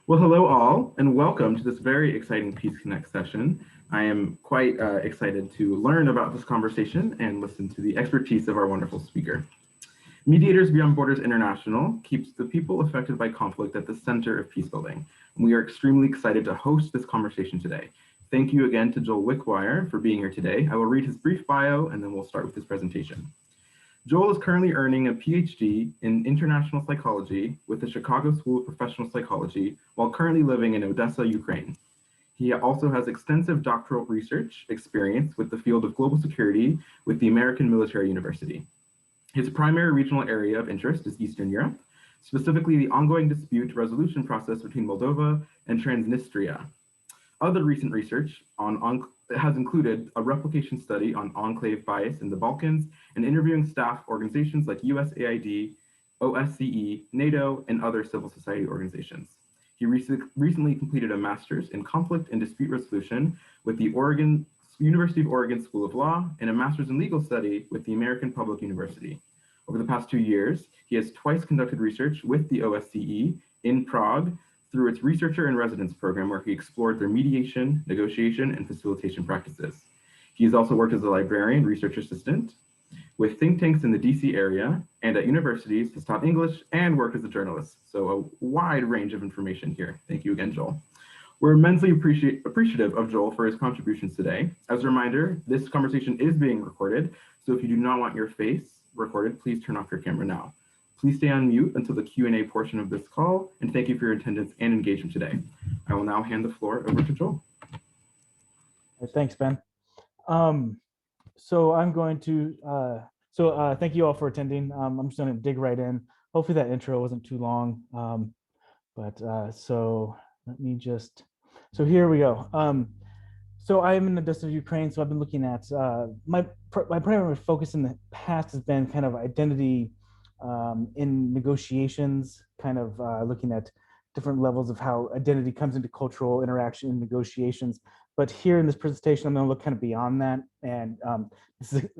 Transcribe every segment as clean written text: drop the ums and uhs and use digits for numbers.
Well, hello all, and welcome to this very exciting Peace Connect session. I am quite excited to learn about this conversation and listen to the expertise of our wonderful speaker. Mediators Beyond Borders International keeps the people affected by conflict at the center of peace building. And we are extremely excited to host this conversation today. Thank you again to Joel Wickwire for being here today. I will read his brief bio and then we'll start with his presentation. Joel is currently earning a PhD in international psychology with the Chicago School of Professional Psychology while currently living in Odessa, Ukraine. He also has extensive doctoral research experience with the field of global security with the American Military University. His primary regional area of interest is Eastern Europe, specifically the ongoing dispute resolution process between Moldova and Transnistria. Other recent research has included a replication study on enclave bias in the Balkans and interviewing staff organizations like USAID, OSCE, NATO, and other civil society organizations. He recently completed a master's in conflict and dispute resolution with the University of Oregon School of Law and a master's in legal study with the American Public University. Over the past 2 years, he has twice conducted research with the OSCE in Prague through its researcher in residence program, where he explored their mediation, negotiation, and facilitation practices. He has also worked as a librarian research assistant with think tanks in the DC area and at universities, has taught English and worked as a journalist. So a wide range of information here. Thank you again, Joel. We're immensely appreciative of Joel for his contributions today. As a reminder, this conversation is being recorded, so if you do not want your face recorded, please turn off your camera now. Please stay on mute until the Q&A portion of this call, and thank you for your attendance and engagement today. I will now hand the floor over to Joel. Thanks, Ben. So I'm going to, thank you all for attending. I'm just gonna dig right in. Hopefully that intro wasn't too long, so let me just, so here we go. So I'm in Odessa, Ukraine, so I've been looking at, my primary focus in the past has been kind of identity in negotiations, kind of looking at different levels of how identity comes into cultural interaction and negotiations. But here in this presentation, I'm going to look kind of beyond that. And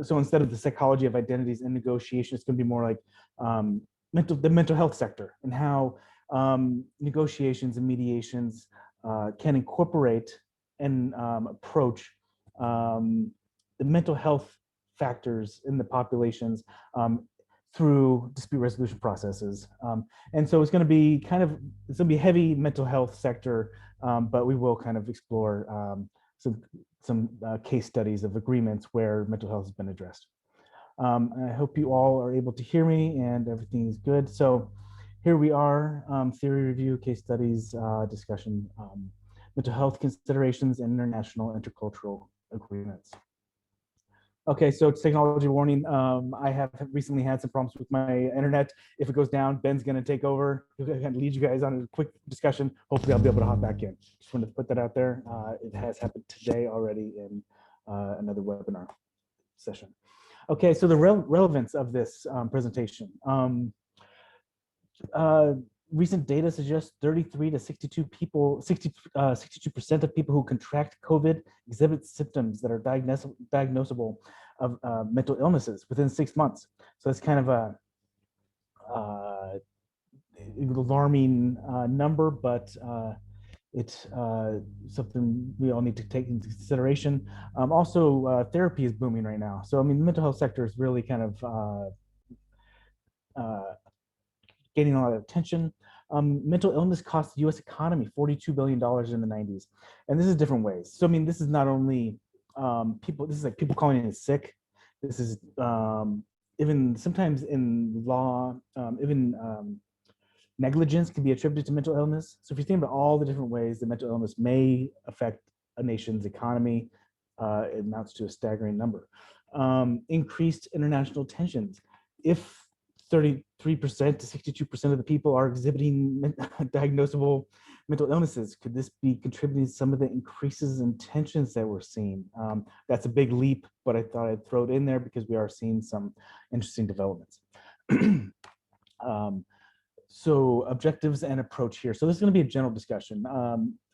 so instead of the psychology of identities in negotiation, it's going to be more like the mental health sector and how negotiations and mediations can incorporate and approach the mental health factors in the populations through dispute resolution processes. And so it's going to be it's going to be a heavy mental health sector, but we will kind of explore some case studies of agreements where mental health has been addressed. I hope you all are able to hear me and everything is good. So here we are, theory review, case studies, discussion, mental health considerations, and international intercultural agreements. Okay, so it's technology warning. I have recently had some problems with my internet. If it goes down, Ben's gonna take over. He'll kind of lead you guys on a quick discussion. Hopefully I'll be able to hop back in. Just wanted to put that out there. It has happened today already in another webinar session. Okay, so the relevance of this presentation. Recent data suggests 33 to 62 people, 62% of people who contract COVID exhibit symptoms that are diagnosable of mental illnesses within 6 months. So that's kind of a alarming number, but it's something we all need to take into consideration. Also, therapy is booming right now. So I mean, the mental health sector is really kind of gaining a lot of attention. Mental illness cost the U.S. economy $42 billion in the 90s. And this is different ways. So, I mean, this is not only people, this is like people calling it sick. This is even sometimes in law, negligence can be attributed to mental illness. So if you think about all the different ways that mental illness may affect a nation's economy, it amounts to a staggering number. Increased international tensions. If 33% to 62% of the people are exhibiting diagnosable mental illnesses, could this be contributing to some of the increases in tensions that we're seeing? That's a big leap, but I thought I'd throw it in there because we are seeing some interesting developments. So objectives and approach here. So this is going to be a general discussion.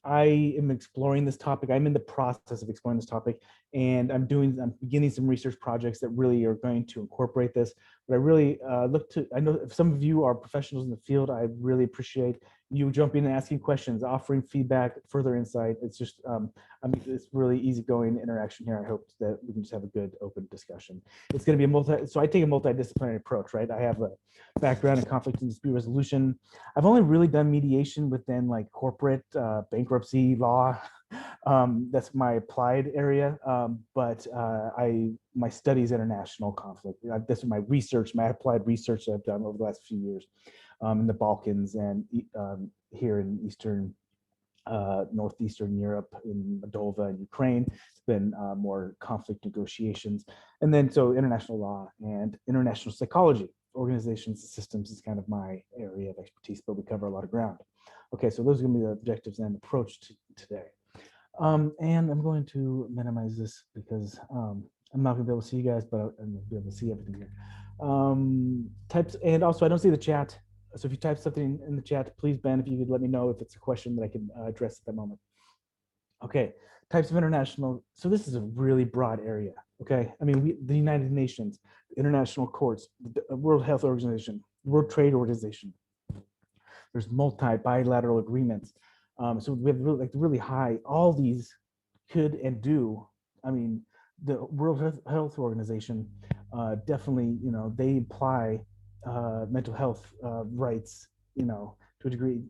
I am exploring this topic. I'm in the process of exploring this topic, and I'm beginning some research projects that really are going to incorporate this. But I really I know if some of you are professionals in the field, I really appreciate you jumping and asking questions, offering feedback, further insight. It's just, I mean, it's really easygoing interaction here. I hope that we can just have a good open discussion. It's going to be so I take a multidisciplinary approach, right? I have a background in conflict and dispute resolution. I've only really done mediation within like corporate bankruptcy law. That's my applied area, but my study is international conflict. This is my research, my applied research that I've done over the last few years in the Balkans and here in northeastern Europe, in Moldova and Ukraine. It's been more conflict negotiations, and then so international law and international psychology, organizations and systems is kind of my area of expertise, but we cover a lot of ground. Okay, so those are going to be the objectives and approach to today. And I'm going to minimize this because I'm not going to be able to see you guys, but I'm going to be able to see everything here. Types, and also I don't see the chat. So if you type something in the chat, please, Ben, if you could let me know if it's a question that I can address at that moment. Okay, types of international. So this is a really broad area. Okay, I mean, the United Nations, international courts, the World Health Organization, World Trade Organization. There's bilateral agreements. So we have really high, all these could and do. I mean, the World Health Organization definitely, they imply mental health rights, to a degree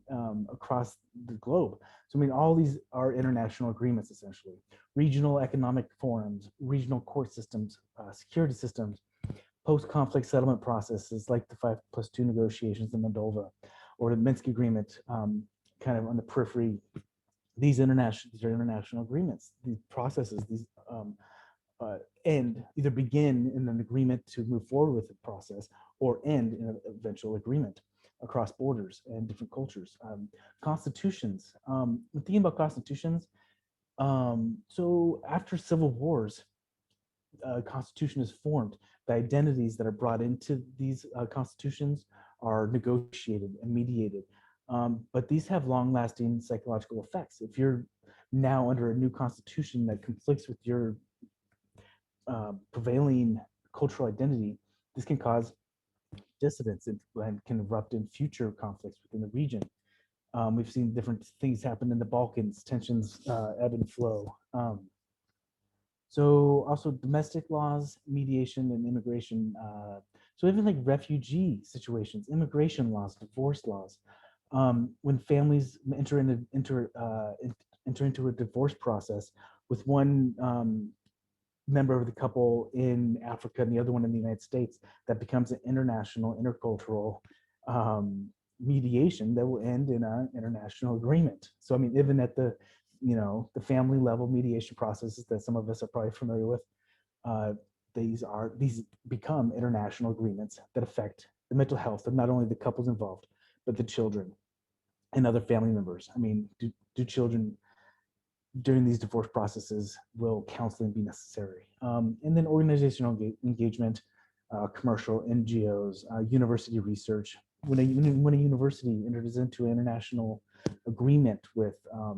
across the globe. So, I mean, all these are international agreements, essentially. Regional economic forums, regional court systems, security systems, post-conflict settlement processes like the 5+2 negotiations in Moldova, or the Minsk agreement, kind of on the periphery. These are international agreements. These processes, either begin in an agreement to move forward with the process, or end in an eventual agreement across borders and different cultures. Constitutions. Thinking about constitutions, so after civil wars, constitution is formed. The identities that are brought into these constitutions are negotiated and mediated. But these have long-lasting psychological effects. If you're now under a new constitution that conflicts with your prevailing cultural identity, this can cause dissidence and can erupt in future conflicts within the region. We've seen different things happen in the Balkans, tensions ebb and flow. So also domestic laws, mediation, and immigration. So even like refugee situations, immigration laws, divorce laws. When families enter into a divorce process with one member of the couple in Africa and the other one in the United States, that becomes an international, intercultural mediation that will end in an international agreement. So I mean, even at the family level mediation processes that some of us are probably familiar with, these become international agreements that affect the mental health of not only the couples involved, but the children and other family members. I mean, do children during these divorce processes, will counseling be necessary? And then organizational engagement, commercial NGOs, university research. When a university enters into an international agreement with a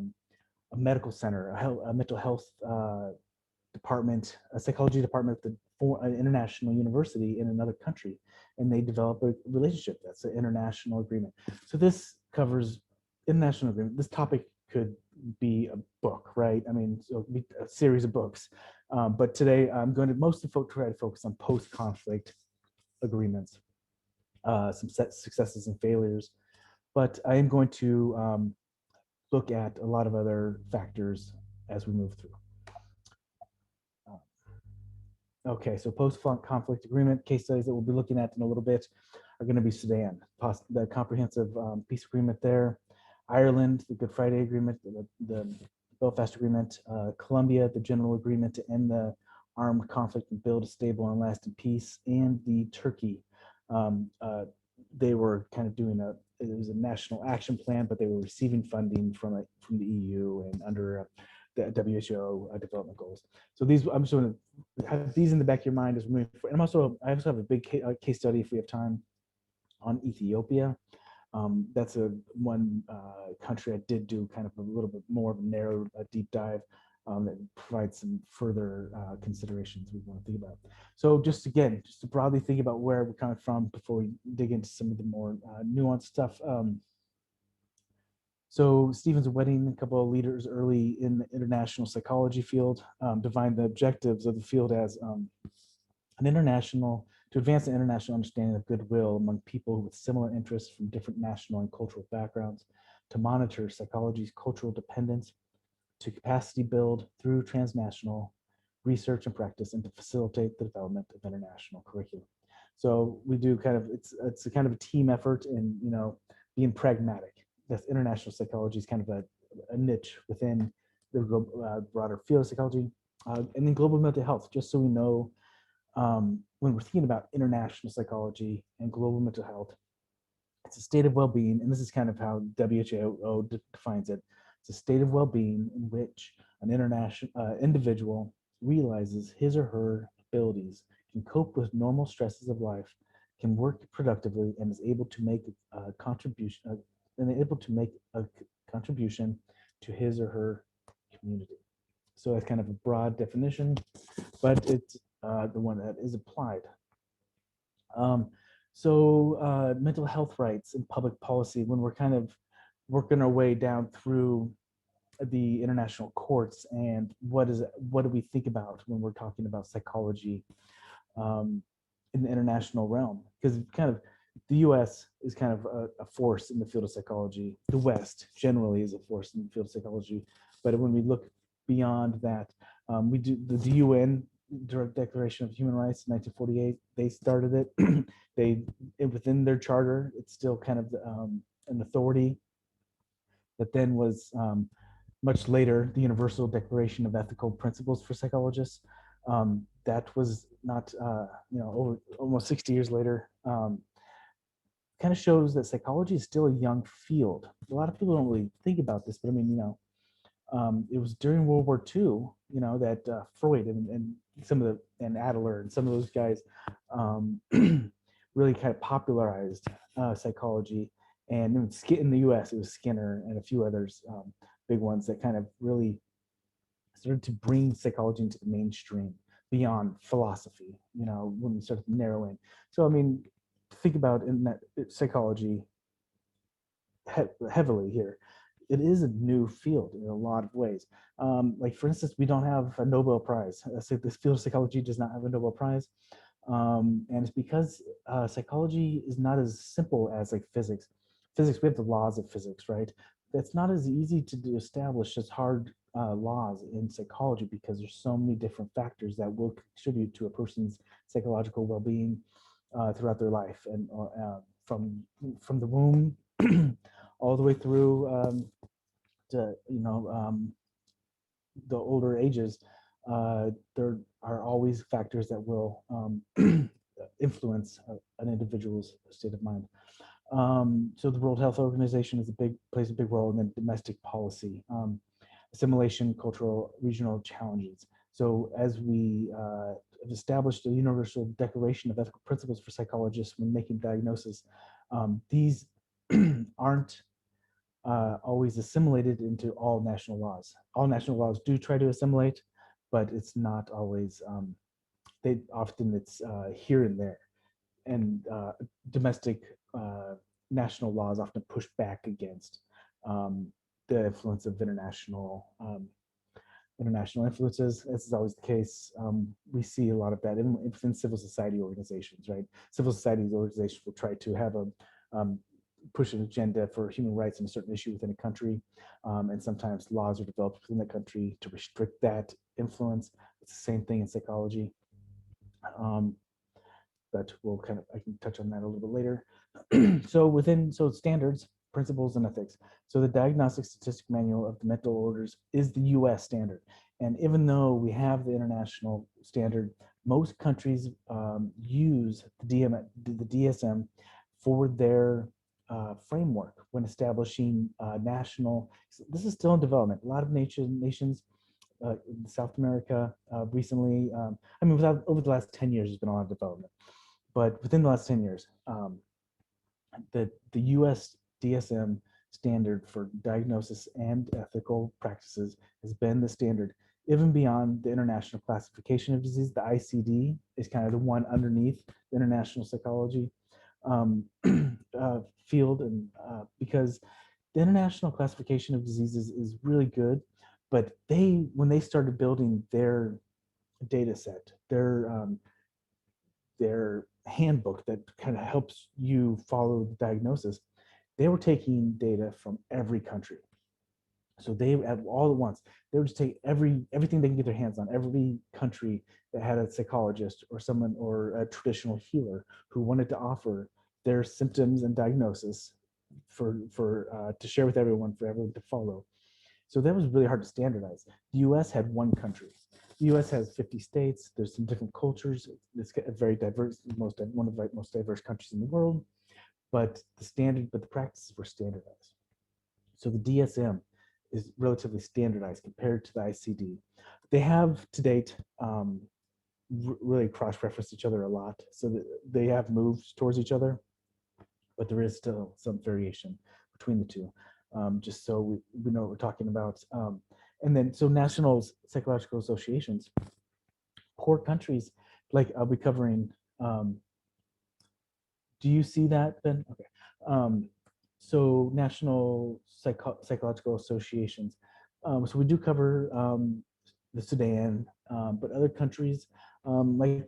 medical center, a mental health department, a psychology department at an international university in another country, and they develop a relationship, that's an international agreement. So this covers international agreement. This topic could be a book, right? I mean, so it'd be a series of books. But today I'm going to mostly try to focus on post-conflict agreements, some successes and failures. But I am going to look at a lot of other factors as we move through. Okay, so post-conflict agreement case studies that we'll be looking at in a little bit are going to be Sudan, the comprehensive peace agreement there, Ireland, the Good Friday Agreement, the Belfast Agreement, Colombia, the General Agreement to end the armed conflict and build a stable and lasting peace, and the Turkey. They were kind of doing it was a national action plan, but they were receiving funding from the EU and under the WHO development goals. So I'm just going to have these in the back of your mind as we move forward. And I also have a big case study, if we have time, on Ethiopia. That's one country I did do kind of a little bit more of a narrow, deep dive that provides some further considerations we want to think about. So just to broadly think about where we're coming from before we dig into some of the more nuanced stuff. So Stevens Wedding, a couple of leaders early in the international psychology field, defined the objectives of the field as to advance the international understanding of goodwill among people with similar interests from different national and cultural backgrounds, to monitor psychology's cultural dependence, to capacity build through transnational research and practice, and to facilitate the development of international curriculum. So we do kind of, it's a kind of a team effort in, being pragmatic. That's international psychology is kind of a niche within the broader field of psychology. And then global mental health, just so we know, when we're thinking about international psychology and global mental health, it's a state of well-being, and this is kind of how WHO defines it. It's a state of well-being in which an international individual realizes his or her abilities, can cope with normal stresses of life, can work productively, and is able to make a contribution, to his or her community. So that's kind of a broad definition, but it's the one that is applied. Mental health rights and public policy, when we're kind of working our way down through the international courts, and what do we think about when we're talking about psychology in the international realm? Because kind of the US is kind of a force in the field of psychology. The West generally is a force in the field of psychology. But when we look beyond that, we do the UN Direct Declaration of Human Rights in 1948. They started it. Within their charter, it's still kind of an authority that then was much later the Universal Declaration of Ethical Principles for Psychologists. That was not, over almost 60 years later. Kind of shows that psychology is still a young field. A lot of people don't really think about this, but I mean, it was during World War II, that Freud and some of and Adler and some of those guys really kind of popularized psychology. And in the U.S., it was Skinner and a few others, big ones that kind of really started to bring psychology into the mainstream beyond philosophy. When we started narrowing. So I mean, think about in that psychology heavily here. It is a new field in a lot of ways. Like for instance, we don't have a Nobel Prize. So this field of psychology does not have a Nobel Prize. And it's because psychology is not as simple as like physics. Physics, we have the laws of physics, right? That's not as easy to establish as hard laws in psychology, because there's so many different factors that will contribute to a person's psychological well-being throughout their life, and from the womb all the way through to the older ages. There are always factors that will influence an individual's state of mind. So the World Health Organization plays a big role in the domestic policy, assimilation, cultural, regional challenges. So as we have established a universal declaration of ethical principles for psychologists when making diagnosis, these aren't always assimilated into all national laws. All national laws do try to assimilate, but it's not always, it's here and there. And domestic national laws often push back against the influence of international influences. This is always the case. We see a lot of that within civil society organizations, right? Civil society organizations will try to have push an agenda for human rights on a certain issue within a country, and sometimes laws are developed within the country to restrict that influence. It's the same thing in psychology. But I can touch on that a little bit later. So standards, principles, and ethics. So the Diagnostic Statistic Manual of the Mental Orders is the US standard. And even though we have the international standard, most countries use the DSM for their framework when establishing national. This is still in development. A lot of nations in South America recently, over the last 10 years, there's been a lot of development. But within the last 10 years, the US DSM standard for diagnosis and ethical practices has been the standard. Even beyond the International Classification of Disease, the ICD is kind of the one underneath the international psychology field, and because the International Classification of Diseases is really good, but when they started building their data set, their handbook that kind of helps you follow the diagnosis, they were taking data from every country. So they all at once, they would just take everything they can get their hands on, every country that had a psychologist or someone or a traditional healer who wanted to offer their symptoms and diagnosis for to share with everyone, for everyone to follow. So that was really hard to standardize. The US had one country. The US has 50 states. There's some different cultures. It's a very diverse, one of the most diverse countries in the world. But the practices were standardized. So the DSM is relatively standardized compared to the ICD. They have to date really cross-referenced each other a lot. So they have moved towards each other, but there is still some variation between the two. Just so we know what we're talking about. And then, so national psychological associations, poor countries, like I'll be covering, do you see that, Ben? Okay. So national psychological associations. So we do cover the Sudan, but other countries like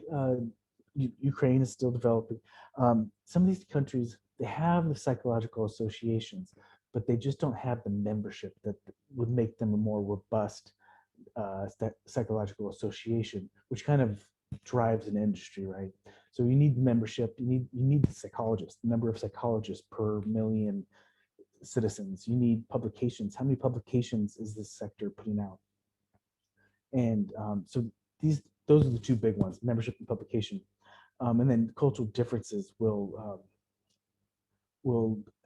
Ukraine is still developing. Some of these countries, they have the psychological associations, but they just don't have the membership that would make them a more robust psychological association, which kind of drives an industry, right? So you need membership, you need the psychologists, the number of psychologists per million citizens. You need publications. How many publications is this sector putting out? And so those are the two big ones: membership and publication. And then cultural differences will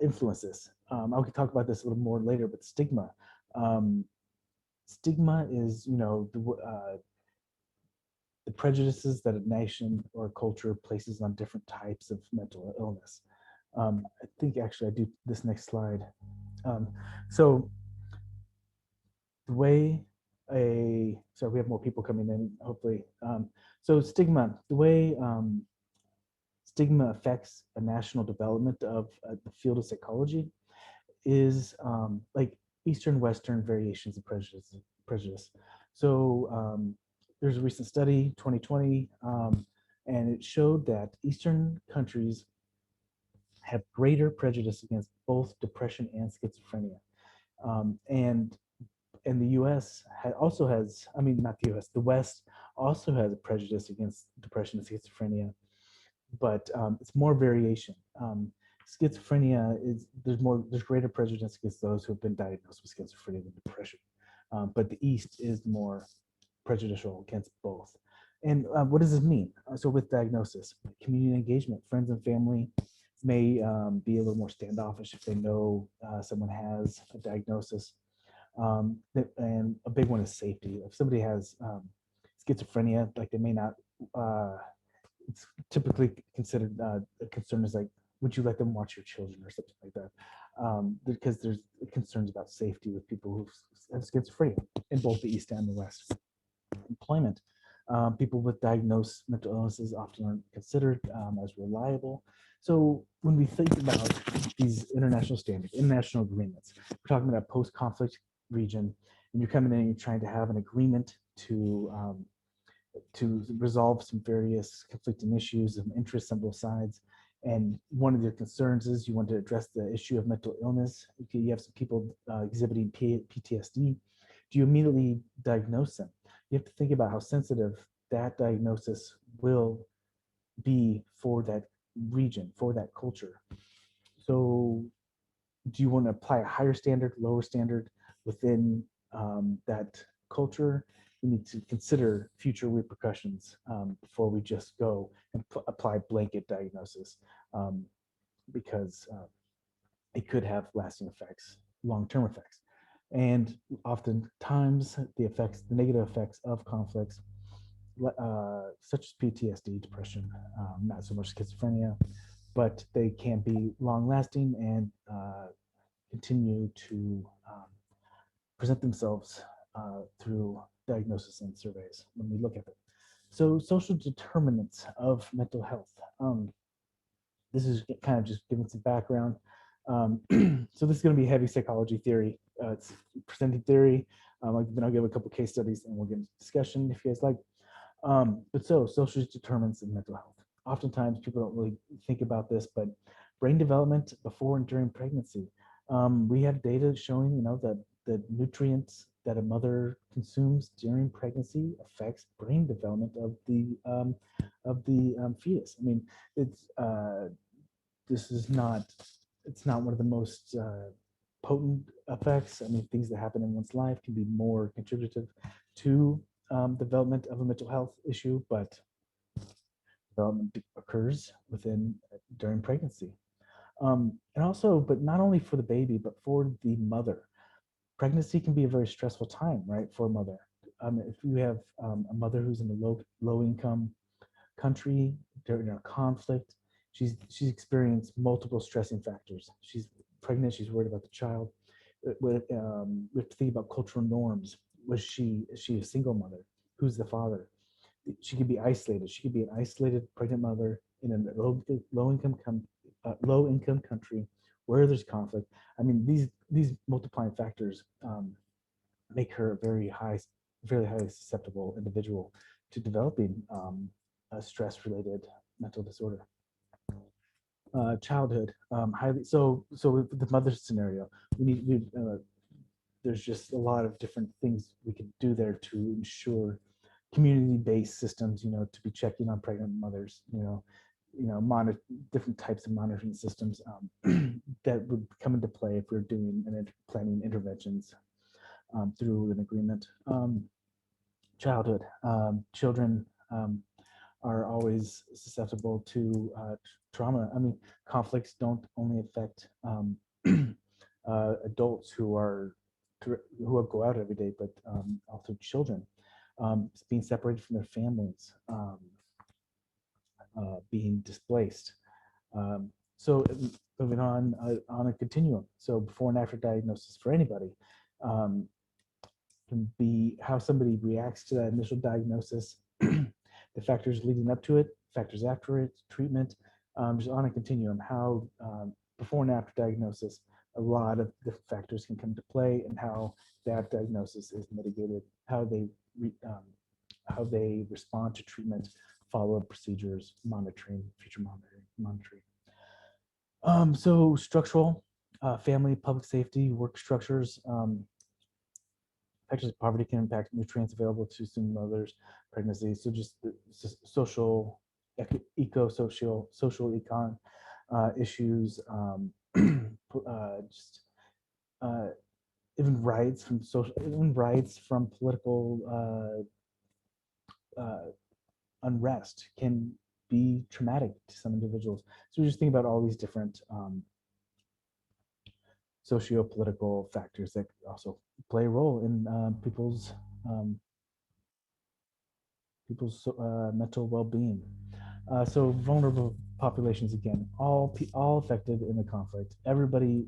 influence this. I'll talk about this a little more later, but stigma. Stigma is, the prejudices that a nation or a culture places on different types of mental illness. I think actually I do this next slide. So the way sorry, we have more people coming in, hopefully. So stigma, the way stigma affects a national development of the field of psychology is like Eastern Western variations of prejudice. So there's a recent study, 2020, and it showed that Eastern countries have greater prejudice against both depression and schizophrenia. And the U.S. also has, I mean, not the U.S., the West also has a prejudice against depression and schizophrenia, but it's more variation. Schizophrenia there's greater prejudice against those who have been diagnosed with schizophrenia than depression. But the East is more prejudicial against both. And what does this mean? So with diagnosis, community engagement, friends and family may be a little more standoffish if they know someone has a diagnosis. And a big one is safety. If somebody has schizophrenia, like they may not, it's typically considered a concern is like, would you let them watch your children or something like that? Because there's concerns about safety with people who have schizophrenia in both the East and the West. Employment. People with diagnosed mental illnesses often aren't considered as reliable. So when we think about these international standards, international agreements, we're talking about a post-conflict region, and you're coming in and you're trying to have an agreement to resolve some various conflicting issues and interests on both sides. And one of your concerns is you want to address the issue of mental illness. Okay, you have some people exhibiting PTSD. Do you immediately diagnose them? You have to think about how sensitive that diagnosis will be for that region, for that culture. So do you want to apply a higher standard, lower standard within that culture? We need to consider future repercussions before we just go and apply blanket diagnosis, because it could have lasting effects, long-term effects. And oftentimes the negative effects of conflicts, such as PTSD, depression, not so much schizophrenia, but they can be long-lasting and continue to present themselves through diagnosis and surveys when we look at them. So social determinants of mental health. This is kind of just giving some background. So this is going to be heavy psychology theory. It's presenting theory. Then I'll give a couple case studies and we'll get into discussion if you guys like. But social determinants of mental health. Oftentimes people don't really think about this, but brain development before and during pregnancy. We have data showing, that the nutrients that a mother consumes during pregnancy affects brain development of the fetus. I mean, it's this is not it's not one of the most potent effects. I mean, things that happen in one's life can be more contributive to development of a mental health issue, but development occurs during pregnancy. And also, but not only for the baby, but for the mother. Pregnancy can be a very stressful time, right, for a mother. If you have a mother who's in a low income country during a conflict, she's experienced multiple stressing factors. She's pregnant, she's worried about the child. We have to think about cultural norms. Is she a single mother? Who's the father? She could be isolated. She could be an isolated pregnant mother in a low income country where there's conflict. I mean, these multiplying factors make her a very highly susceptible individual to developing a stress-related mental disorder. Childhood, highly so with the mother's scenario, there's just a lot of different things we could do there to ensure community-based systems, to be checking on pregnant mothers, monitor different types of monitoring systems that would come into play if we're doing and planning interventions through an agreement. Childhood, children are always susceptible to trauma. I mean, conflicts don't only affect adults who go out every day, but also children being separated from their families, being displaced. So moving on a continuum. So before and after diagnosis for anybody can be how somebody reacts to that initial diagnosis, the factors leading up to it, factors after it, treatment, just on a continuum, how before and after diagnosis, a lot of different factors can come into play and how that diagnosis is mitigated, how they respond to treatment, follow-up procedures, monitoring, future monitoring. So structural, family, public safety, work structures, factors of poverty can impact nutrients available to single mothers, pregnancy. So just the social, social econ issues, just even rights from political unrest can be traumatic to some individuals. So just think about all these different socio-political factors that also play a role in people's mental well-being. So vulnerable populations, again, all affected in the conflict. Everybody,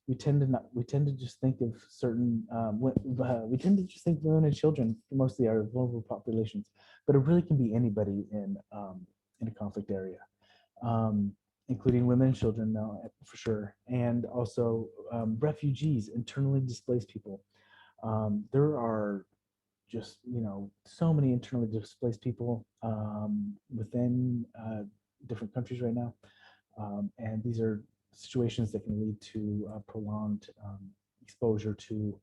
we tend to just think of certain, we tend to just think women and children mostly are vulnerable populations, but it really can be anybody in a conflict area, including women and children now for sure, and also refugees, internally displaced people. There are just so many internally displaced people within different countries right now, and these are situations that can lead to prolonged exposure to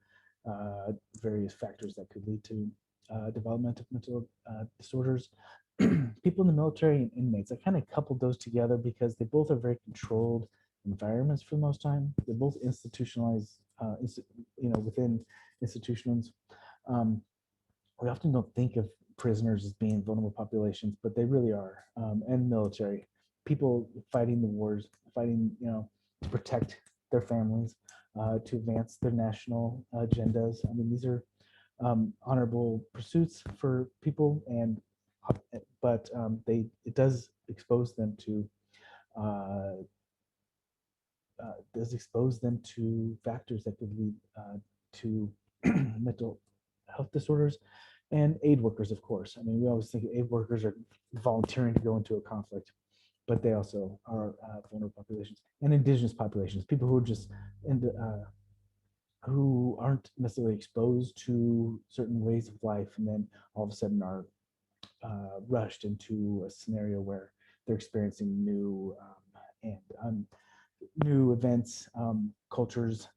various factors that could lead to development of mental disorders. People in the military and inmates, I kind of coupled those together because they both are very controlled environments for the most time. They're both institutionalized, within institutions. We often don't think of prisoners as being vulnerable populations, but they really are. And military, people fighting the wars, fighting, to protect their families, to advance their national agendas. I mean, these are honorable pursuits for people, but it does expose them to factors that could lead to mental health disorders. And aid workers, of course. I mean, we always think aid workers are volunteering to go into a conflict. but they also are vulnerable populations, and indigenous populations, people who are just in the, who aren't necessarily exposed to certain ways of life, and then all of a sudden are rushed into a scenario where they're experiencing and new events, cultures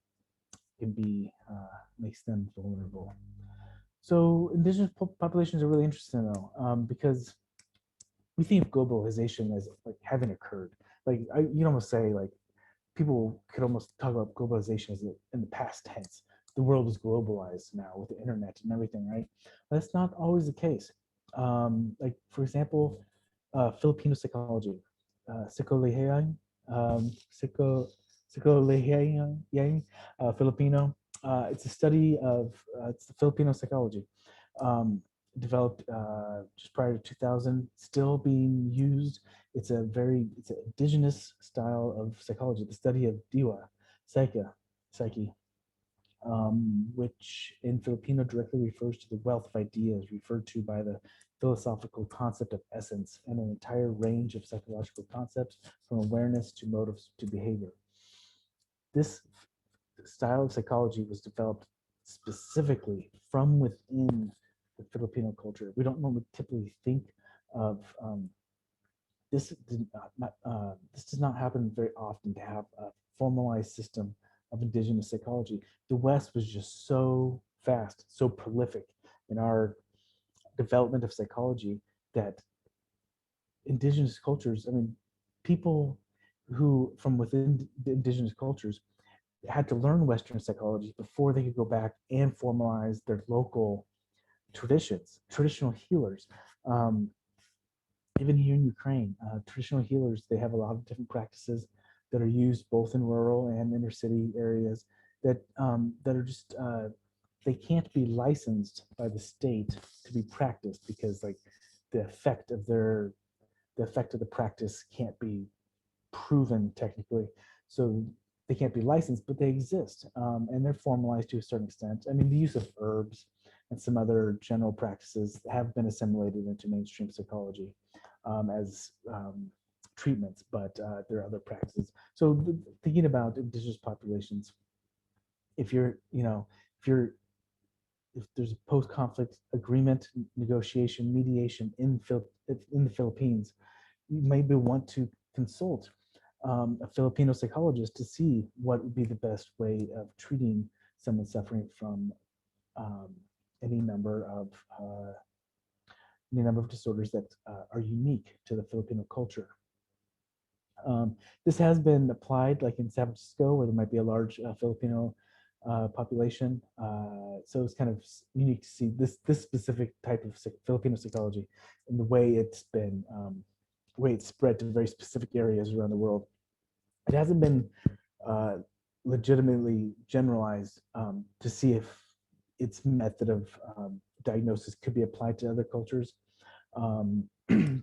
can be makes them vulnerable. So indigenous populations are really interesting though, because we think of globalization as like having occurred. Like you'd almost say like people could almost talk about globalization as in the past tense. The world is globalized now with the internet and everything, right? But that's not always the case. Like for example, Filipino psychology, psychology, psycho, psychology, Filipino. It's a study of it's the Filipino psychology. Um, Developed just prior to 2000, still being used. It's an indigenous style of psychology, the study of diwa, psyche, which in Filipino directly refers to the wealth of ideas referred to by the philosophical concept of essence and an entire range of psychological concepts from awareness to motives to behavior. This style of psychology was developed specifically from within the Filipino culture. We don't normally typically think of this does not happen very often to have a formalized system of indigenous psychology. The West was just so fast, so prolific in our development of psychology that indigenous cultures, I mean, people who from within the indigenous cultures had to learn Western psychology before they could go back and formalize their local traditions, traditional healers. Um, Even here in Ukraine, traditional healers, they have a lot of different practices that are used both in rural and inner city areas that are just they can't be licensed by the state to be practiced because like the effect of the practice can't be proven technically. So they can't be licensed, but they exist, and they're formalized to a certain extent. I mean, the use of herbs and some other general practices have been assimilated into mainstream psychology as treatments, but there are other practices. So thinking about indigenous populations, if you're, you know, if you're if there's a post-conflict agreement, negotiation, mediation in the Philippines, you maybe want to consult a Filipino psychologist to see what would be the best way of treating someone suffering from um, any number of uh, any number of disorders that are unique to the Filipino culture. This has been applied like in San Francisco, where there might be a large Filipino population. So it's kind of unique to see this specific type of Filipino psychology and the way it's spread to very specific areas around the world. It hasn't been uh, legitimately generalized to see if its method of diagnosis could be applied to other cultures,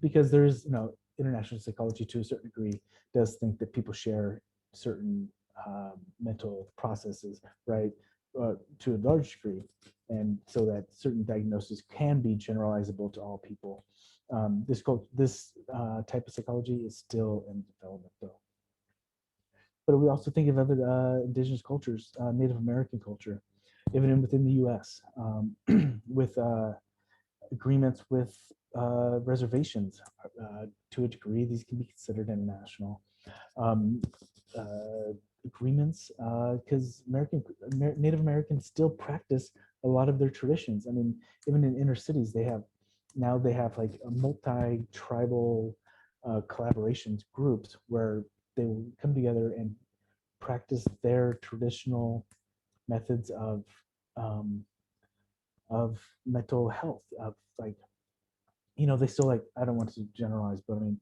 because there's, international psychology to a certain degree does think that people share certain mental processes, right, to a large degree, and so that certain diagnoses can be generalizable to all people. This type of psychology is still in development, though. But we also think of other indigenous cultures, Native American culture, even within the U.S., with agreements with reservations. To a degree, these can be considered international um, agreements because Native Americans still practice a lot of their traditions. I mean, even in inner cities, they have like a multi-tribal collaborations groups where they will come together and practice their traditional methods um, of mental health, of like, they still, like, I don't want to generalize, but I mean,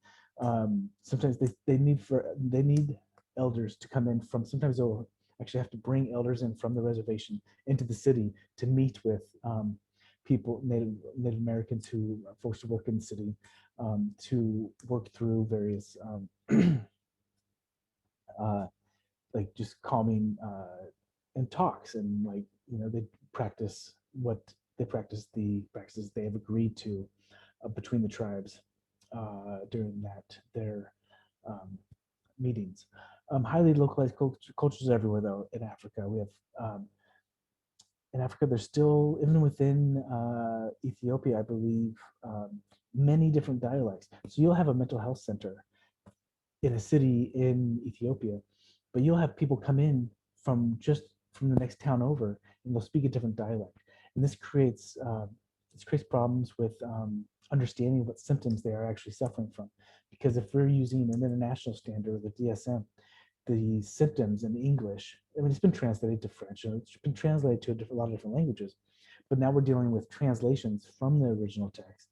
sometimes they need elders to come in from, sometimes they'll actually have to bring elders in from the reservation into the city to meet with people, Native Americans who are forced to work in the city, to work through various uh, like just calming and talks, and like, they practice the practices they have agreed to between the tribes during that their meetings. Highly localized cultures everywhere, though. In Africa, we have in Africa, there's still, even within Ethiopia, I believe, many different dialects. So you'll have a mental health center in a city in Ethiopia, but you'll have people come in from just from the next town over, and they'll speak a different dialect, and this creates problems with understanding what symptoms they are actually suffering from, because if we're using an international standard, the DSM, the symptoms in English, I mean, it's been translated to French and it's been translated to a lot of different languages, but now we're dealing with translations from the original text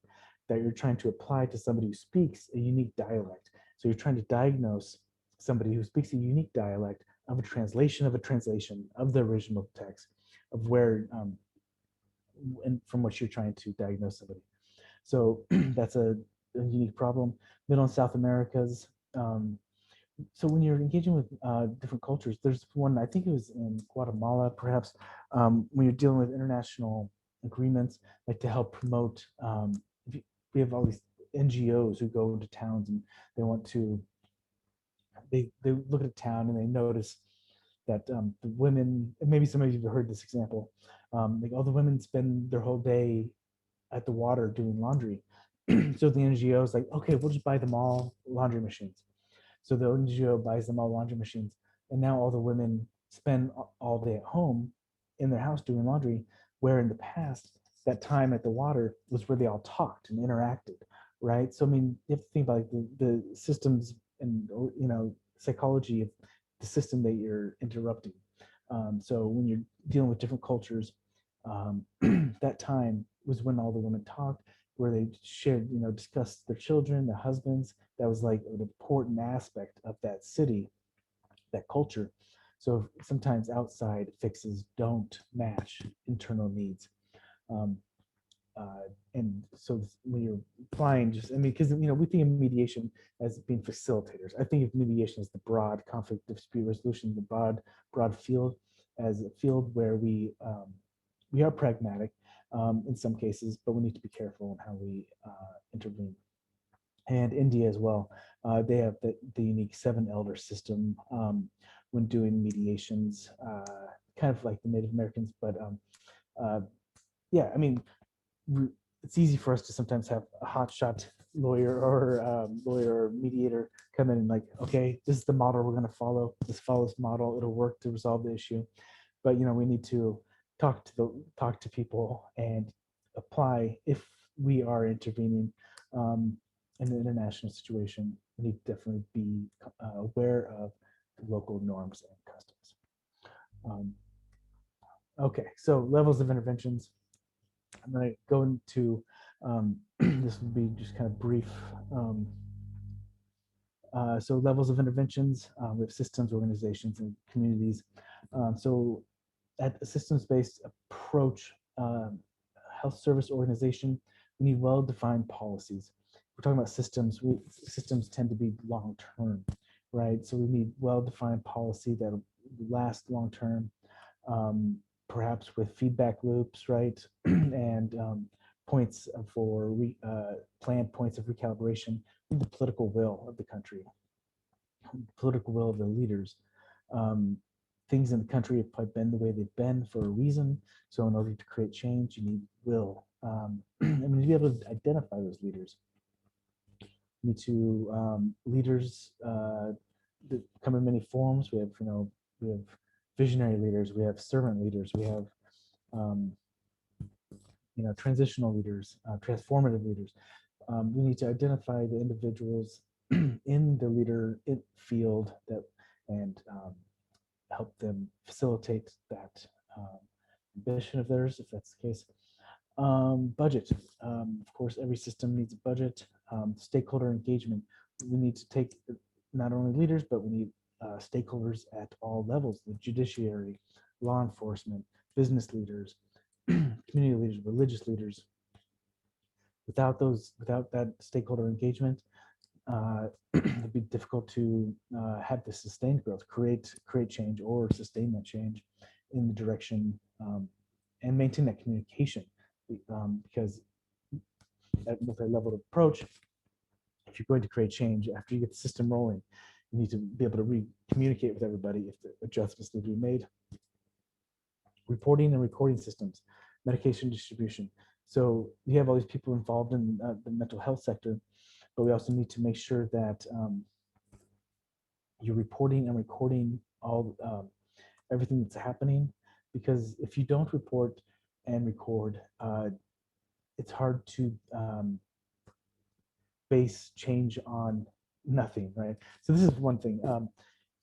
that you're trying to apply to somebody who speaks a unique dialect. So you're trying to diagnose somebody who speaks a unique dialect of a translation of the original text of where, and from which you're trying to diagnose somebody. So that's a unique problem. Middle and South Americas, so when you're engaging with different cultures, there's one, I think it was in Guatemala, perhaps, when you're dealing with international agreements, like to help promote, we have all these NGOs who go into towns and they want to, they look at a town and they notice that the women, and maybe some of you have heard this example, like all the women spend their whole day at the water doing laundry. So the NGO is like, okay, we'll just buy them all laundry machines. So the NGO buys them all laundry machines, and now all the women spend all day at home in their house doing laundry, where in the past, that time at the water was where they all talked and interacted, right? So I mean, you have to think about like the systems and psychology of the system that you're interrupting. So when you're dealing with different cultures, that time was when all the women talked, where they shared, discussed their children, their husbands. That was like an important aspect of that city, that culture. So sometimes outside fixes don't match internal needs. Um, and so when you're applying, just, I mean, because, we think of mediation as being facilitators. I think of mediation as the broad conflict dispute resolution, the broad field, as a field where we are pragmatic in some cases, but we need to be careful in how we intervene. And India as well, they have the unique seven elder system when doing mediations, kind of like the Native Americans, but uh, yeah, I mean, it's easy for us to sometimes have a hotshot lawyer or mediator come in and like, okay, this is the model we're going to follow. Let's follow this model. It'll work to resolve the issue. But we need to talk to people and apply if we are intervening in an international situation. We need to definitely be aware of the local norms and customs. Okay, so levels of interventions. I'm going to go into this will be just kind of brief. So levels of interventions, we have systems, organizations, and communities. So at a systems-based approach, health service organization, we need well-defined policies. We're talking about systems. Systems tend to be long-term, right? So we need well-defined policy that will last long-term, perhaps with feedback loops, right? And points for planned points of recalibration with the political will of the country, political will of the leaders. Things in the country have probably been the way they've been for a reason. So in order to create change, you need will. And we need to be able to identify those leaders. You need to leaders that come in many forms. We have visionary leaders, we have servant leaders, we have transitional leaders, transformative leaders. We need to identify the individuals in the leader field and help them facilitate that ambition of theirs, if that's the case. Budget. Of course, every system needs a budget. Stakeholder engagement. We need to take not only leaders, but we need stakeholders at all levels: the judiciary, law enforcement, business leaders, community leaders, religious leaders. Without that stakeholder engagement, it'd be difficult to have the sustained growth, create change, or sustain that change in the direction and maintain that communication, because at multi-level approach, if you're going to create change after you get the system rolling, you need to be able to communicate with everybody if the adjustments need to be made. Reporting and recording systems, medication distribution. So you have all these people involved in the mental health sector, but we also need to make sure that you're reporting and recording all everything that's happening, because if you don't report and record, it's hard to base change on nothing, right? So this is one thing.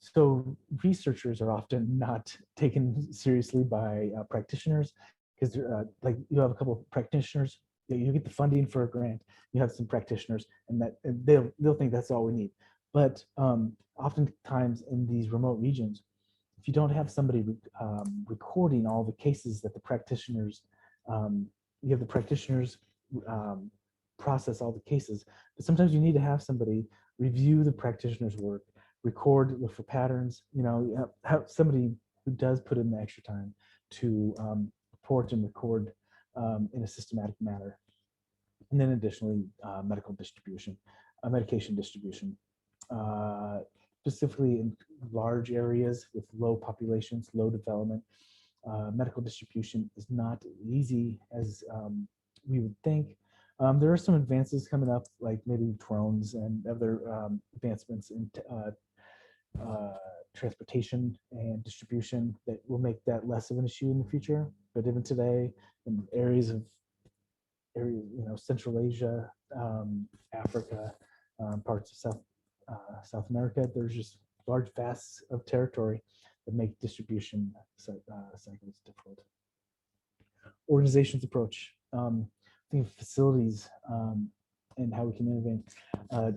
So researchers are often not taken seriously by practitioners, because like you have a couple of practitioners, you get the funding for a grant, you have some practitioners, and they'll think that's all we need. But oftentimes in these remote regions, if you don't have somebody recording all the cases that the practitioners, you have the practitioners um, process all the cases, but sometimes you need to have somebody review the practitioner's work, record, look for patterns, have somebody who does put in the extra time to report and record in a systematic manner. And then additionally, medication distribution, specifically in large areas with low populations, low development. Medical distribution is not easy as we would think. There are some advances coming up, like maybe drones and other advancements in transportation and distribution that will make that less of an issue in the future. But even today, in areas, Central Asia, Africa, parts of South America, there's just large vast of territory that make distribution cycles difficult. Organization's approach, think of facilities and how we can innovate.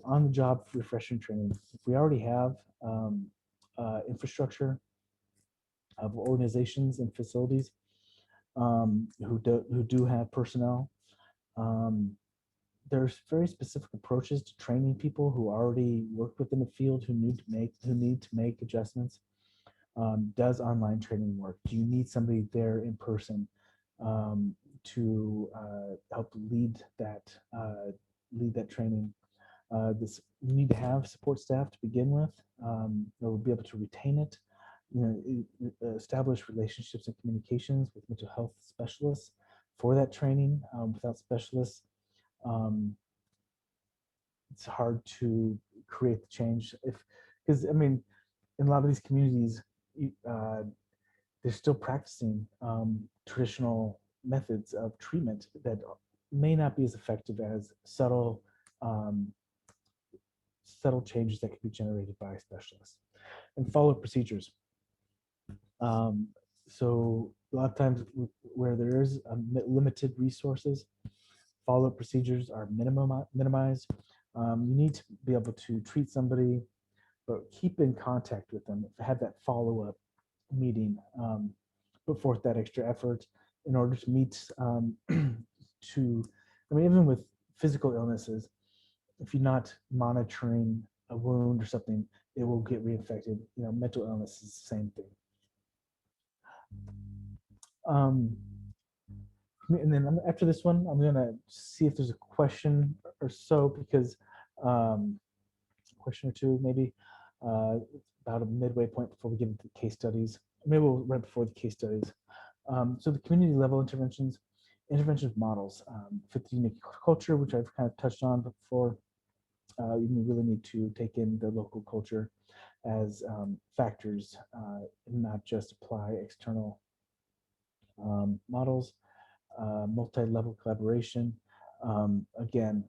On-the-job refreshing training. If we already have infrastructure of organizations and facilities who do have personnel, there's very specific approaches to training people who already work within the field who need to make adjustments. Does online training work? Do you need somebody there in person to help lead that training? You need to have support staff to begin with, or be able to retain it. Establish relationships and communications with mental health specialists for that training. Without specialists, it's hard to create the change. Because in a lot of these communities, they're still practicing traditional methods of treatment that may not be as effective as subtle changes that can be generated by specialists. And follow-up procedures. So a lot of times where there is limited resources, follow-up procedures are minimized. You need to be able to treat somebody, but keep in contact with them. Have that follow-up meeting, put forth that extra effort in order to meet even with physical illnesses, if you're not monitoring a wound or something, it will get reinfected. Mental illness is the same thing. And then after this one, I'm gonna see if there's a question or so, because question or two maybe, about a midway point before we get into the case studies. Maybe we'll right before the case studies. So the community level intervention models fit the unique culture, which I've kind of touched on before. You really need to take in the local culture as factors, and not just apply external models. Multi-level collaboration. Again,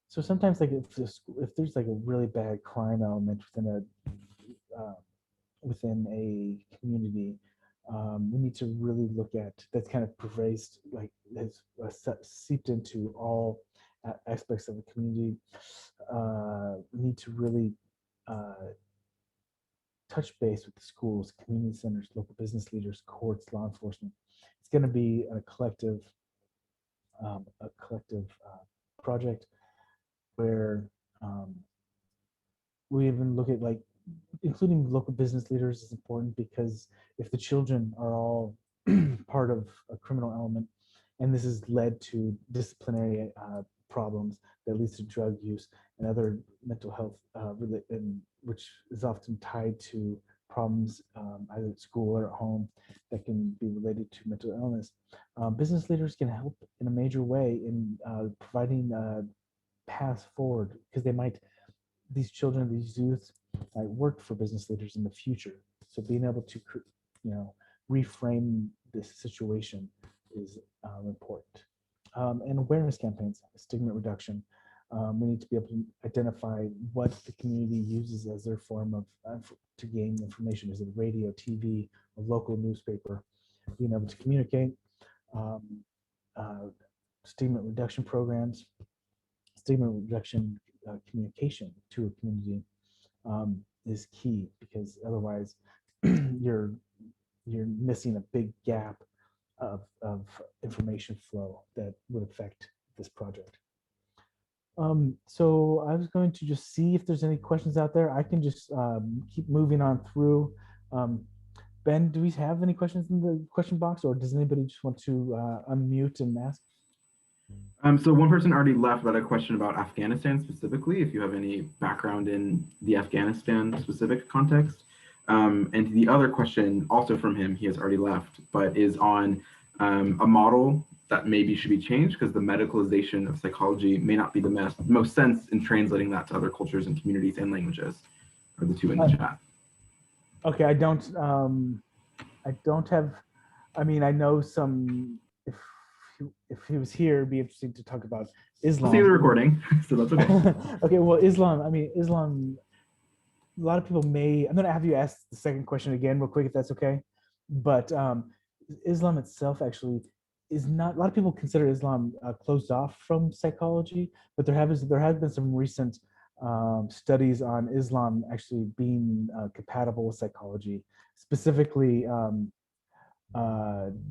so sometimes like if there's like a really bad crime element within a community, we need to really look at that's kind of pervasive, like has seeped into all aspects of the community. We need to really touch base with the schools, community centers, local business leaders, courts, law enforcement. It's going to be a collective project where we even look at including local business leaders is important, because if the children are all part of a criminal element, and this has led to disciplinary problems that leads to drug use and other mental health, which is often tied to problems either at school or at home that can be related to mental illness. Business leaders can help in a major way in providing paths forward, because these children, these youth might work for business leaders in the future. So being able to, reframe this situation is important. And awareness campaigns, stigma reduction. We need to be able to identify what the community uses as their form of to gain information. Is it radio, TV, a local newspaper? Being able to communicate. Stigma reduction programs, stigma reduction communication to a community is key, because otherwise you're missing a big gap of information flow that would affect this project. So I was going to just see if there's any questions out there. I can just keep moving on through. Ben, do we have any questions in the question box, or does anybody just want to unmute and ask? So one person already left about a question about Afghanistan specifically, if you have any background in the Afghanistan specific context. And the other question, also from him, he has already left, but is on a model that maybe should be changed, because the medicalization of psychology may not be the most sense in translating that to other cultures and communities and languages, are the two in the chat. Okay, I don't have, I mean, I know some, if he was here, it'd be interesting to talk about Islam. We'll see the recording, so that's okay. Okay, well, Islam, I mean, Islam, a lot of people may, I'm gonna have you ask the second question again real quick, if that's okay. But Islam itself actually is not, a lot of people consider Islam closed off from psychology, but there have been some recent studies on Islam actually being compatible with psychology. Specifically,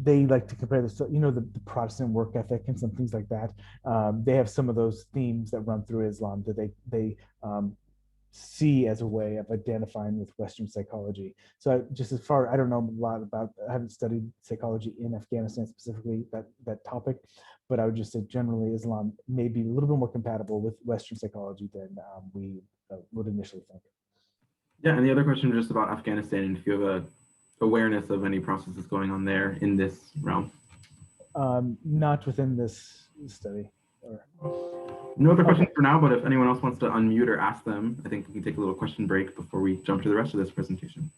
they like to compare this to, the Protestant work ethic and some things like that. They have some of those themes that run through Islam that they see as a way of identifying with Western psychology. So just as far, I don't know a lot about, I haven't studied psychology in Afghanistan specifically, that topic, but I would just say generally Islam may be a little bit more compatible with Western psychology than we would initially think. Yeah, and the other question was just about Afghanistan, and if you have a awareness of any processes going on there in this realm. Not within this study. No other questions for now, but if anyone else wants to unmute or ask them, I think we can take a little question break before we jump to the rest of this presentation.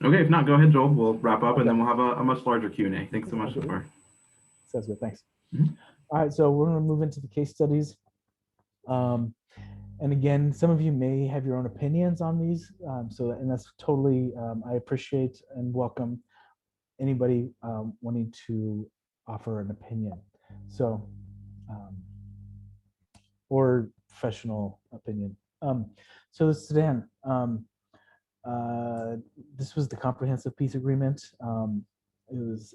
Okay, if not, go ahead, Joel. We'll wrap up, and then we'll have a much larger Q&A. Thanks so much so far. Sounds good, thanks. All right, so we're gonna move into the case studies. And again, some of you may have your own opinions on these, and that's totally, I appreciate and welcome anybody wanting to offer an opinion. So, or professional opinion. So the Sudan, this was the comprehensive peace agreement. This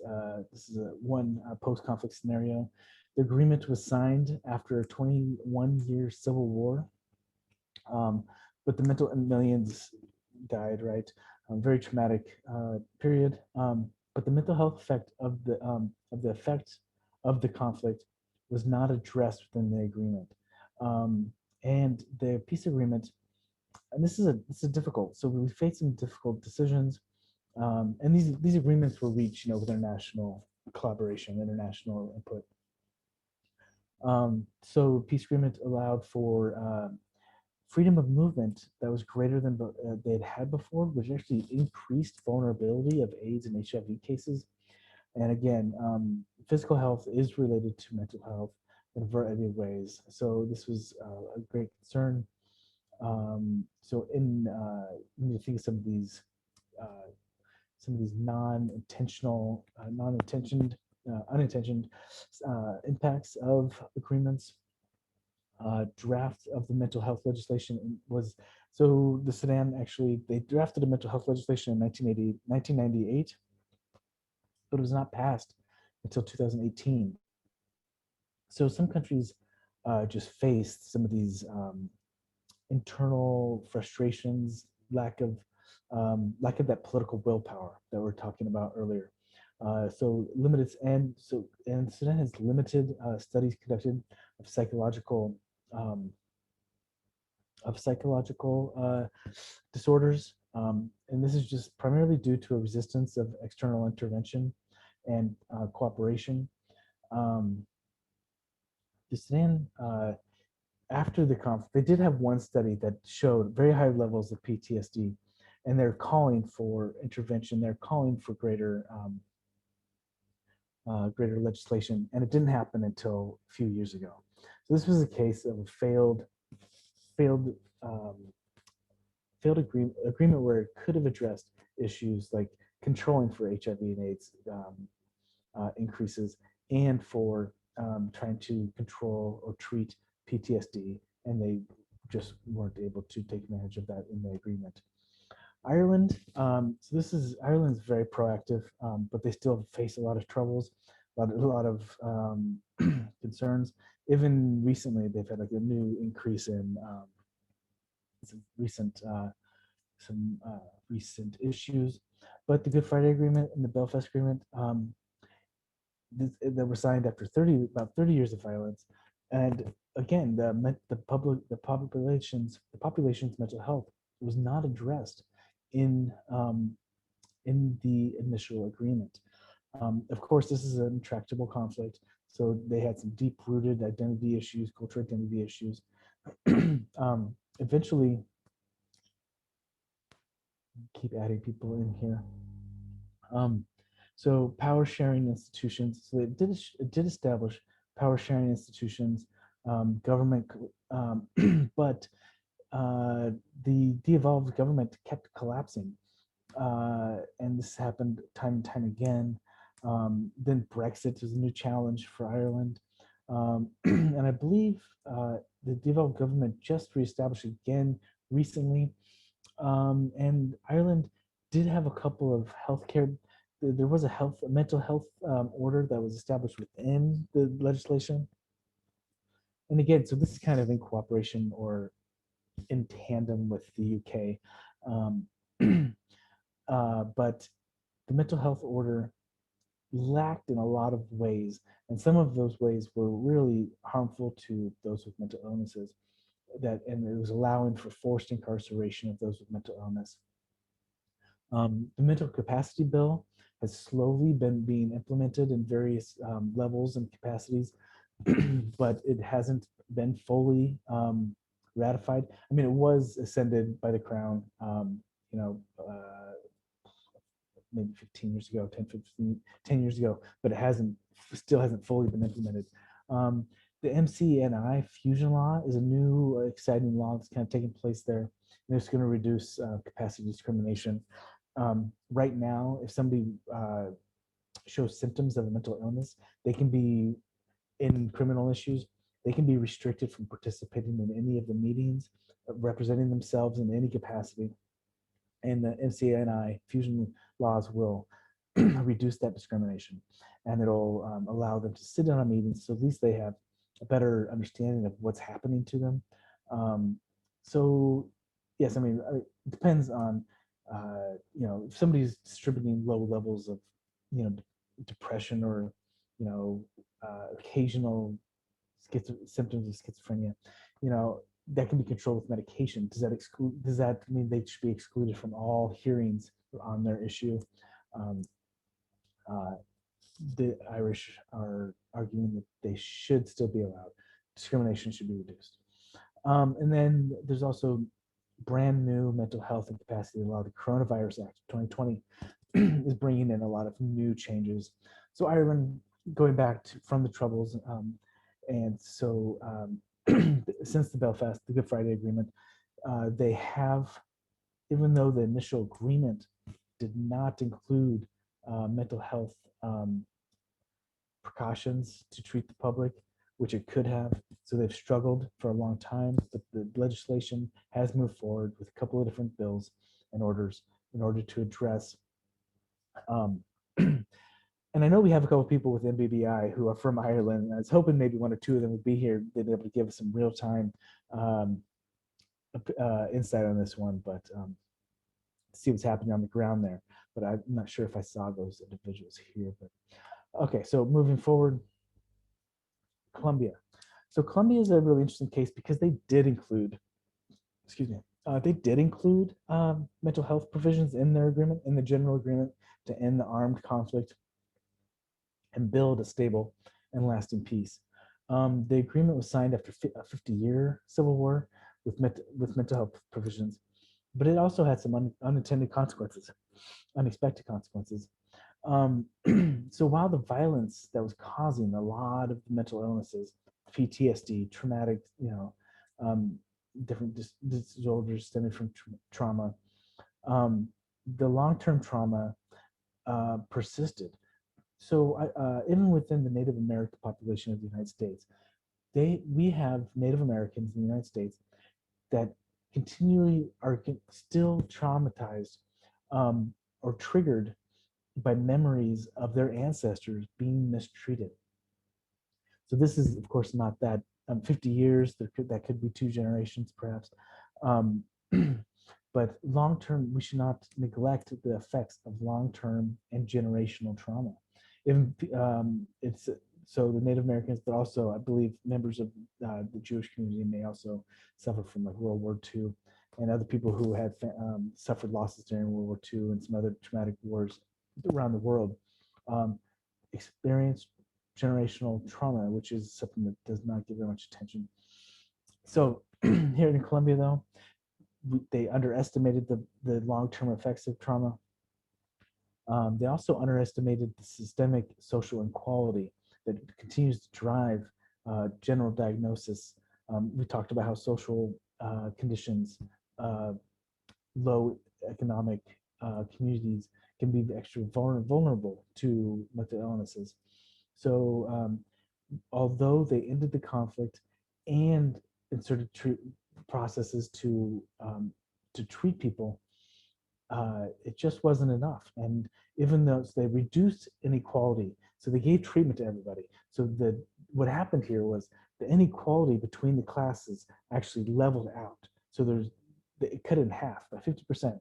is one post-conflict scenario. The agreement was signed after a 21-year civil war. But the millions died, right? Very traumatic period. But the mental health effect of the effect of the conflict was not addressed within the agreement. And the peace agreement, and this is difficult. So we faced some difficult decisions, and these agreements were reached, with international collaboration, international input. So peace agreement allowed for freedom of movement that was greater than they'd had before, which actually increased vulnerability of AIDS and HIV cases. And again, physical health is related to mental health in a variety of ways. So this was a great concern. So when you think of some of these unintentioned impacts of agreements, draft of the mental health legislation was, so the Sudan actually, they drafted a mental health legislation in 1998, but it was not passed until 2018. So some countries just faced some of these internal frustrations, lack of lack of that political willpower that we are talking about earlier. And Sudan has limited studies conducted of psychological um, disorders, and this is just primarily due to a resistance of external intervention and cooperation. Um, the Sudan, after the conflict, they did have one study that showed very high levels of PTSD, and they're calling for intervention. They're calling for greater legislation, and it didn't happen until a few years ago. So this was a case of a failed um, agreement where it could have addressed issues like controlling for HIV and AIDS increases, and for trying to control or treat PTSD, and they just weren't able to take advantage of that in the agreement. Ireland, Ireland's very proactive, but they still face a lot of troubles, a lot of concerns. Even recently, they've had like a new increase in some recent issues. But the Good Friday Agreement and the Belfast Agreement that were signed after about 30 years of violence, and again, the population's mental health was not addressed in the initial agreement. Of course, this is an intractable conflict, so they had some deep-rooted identity issues, cultural identity issues. Eventually, keep adding people in here. So power sharing institutions. So it did establish power sharing institutions, government, but the de-evolved government kept collapsing, and this happened time and time again. Then Brexit is a new challenge for Ireland, and I believe the de-evolved government just reestablished again recently. And Ireland did have a couple of healthcare. There was a mental health order that was established within the legislation. And again, so this is kind of in cooperation or in tandem with the UK. But the mental health order lacked in a lot of ways, and some of those ways were really harmful to those with mental illnesses. And it was allowing for forced incarceration of those with mental illness. The mental capacity bill has slowly been being implemented in various levels and capacities, but it hasn't been fully ratified. I mean, it was ascended by the Crown, you know, maybe 15 years ago, 10 years ago, but it still hasn't fully been implemented. The MCNI fusion law is a new exciting law that's kind of taking place there, and it's going to reduce capacity discrimination. Right now, if somebody shows symptoms of a mental illness, they can be in criminal issues. They can be restricted from participating in any of the meetings, representing themselves in any capacity. And the MCNI fusion laws will reduce that discrimination, and it'll allow them to sit in on meetings, so at least they have a better understanding of what's happening to them. So yes, I mean, it depends on, if somebody's distributing low levels of, depression or, occasional symptoms of schizophrenia, that can be controlled with medication. Does that mean they should be excluded from all hearings on their issue? The Irish are arguing that they should still be allowed. Discrimination should be reduced. And then there's also brand new mental health and capacity law. The Coronavirus Act of 2020 is bringing in a lot of new changes. So Ireland, going back from the Troubles, and so since the Good Friday Agreement, they have, even though the initial agreement did not include mental health precautions to treat the public, which it could have. So they've struggled for a long time, but the legislation has moved forward with a couple of different bills and orders in order to address. And I know we have a couple of people with MBBI who are from Ireland. I was hoping maybe one or two of them would be here. They'd be able to give us some real-time insight on this one. But see what's happening on the ground there. But I'm not sure if I saw those individuals here. But okay, so moving forward, Colombia. So Colombia is a really interesting case because they did include, excuse me, they did include mental health provisions in their agreement, in the general agreement to end the armed conflict and build a stable and lasting peace. The agreement was signed after a 50-year civil war with mental health provisions, but it also had some unintended consequences, unexpected consequences. So while the violence that was causing a lot of the mental illnesses, PTSD, traumatic, different disorders stemming from trauma, the long-term trauma persisted. So even within the Native American population of the United States, we have Native Americans in the United States that continually are still traumatized or triggered by memories of their ancestors being mistreated. So this is, of course, not that 50 years. That could be 2 generations, perhaps. Um, but long-term, we should not neglect the effects of long-term and generational trauma. It's so the Native Americans, but also I believe members of the Jewish community may also suffer from like World War II, and other people who had suffered losses during World War II and some other traumatic wars around the world experience generational trauma, which is something that does not get very much attention. So here in Colombia, though, they underestimated the long-term effects of trauma. They also underestimated the systemic social inequality that continues to drive general diagnosis. We talked about how social conditions, low economic communities can be extra vulnerable to mental illnesses. So although they ended the conflict and inserted processes to treat people, it just wasn't enough. And even though they reduced inequality, so they gave treatment to everybody. So what happened here was the inequality between the classes actually leveled out. So it cut it in half by 50%.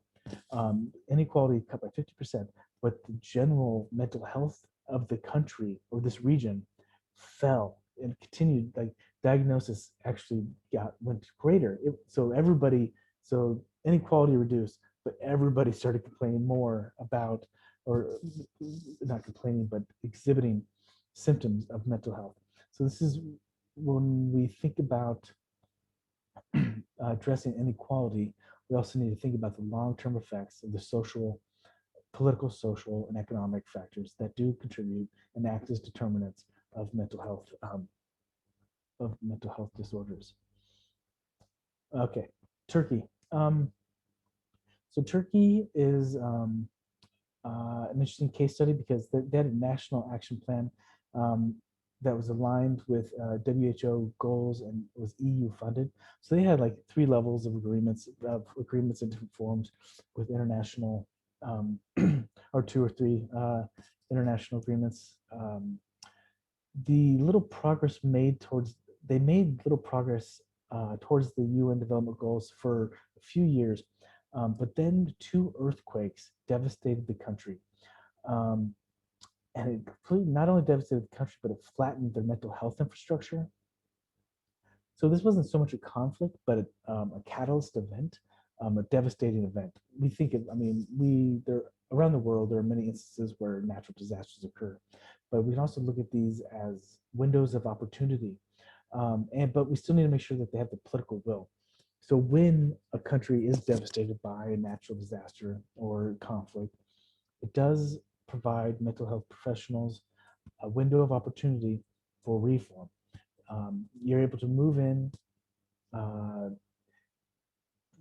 Inequality cut by 50%, but the general mental health of the country or this region fell and continued. Like diagnosis actually went greater. So inequality reduced, but everybody started complaining more about, or not complaining, but exhibiting symptoms of mental health. So this is when we think about addressing inequality, we also need to think about the long-term effects of the political, social, and economic factors that do contribute and act as determinants of mental health disorders. Okay, Turkey. So Turkey is an interesting case study because they had a national action plan that was aligned with WHO goals and was EU funded. So they had like 3 levels of agreements in different forms with international or 2 or 3 international agreements. They made little progress towards the UN development goals for a few years, but then 2 earthquakes devastated the country. And it completely not only devastated the country, but it flattened their mental health infrastructure. So this wasn't so much a conflict, but a catalyst event, a devastating event. We think around the world, there are many instances where natural disasters occur, but we can also look at these as windows of opportunity. But we still need to make sure that they have the political will. So when a country is devastated by a natural disaster or conflict, it does provide mental health professionals a window of opportunity for reform. You're able to move in,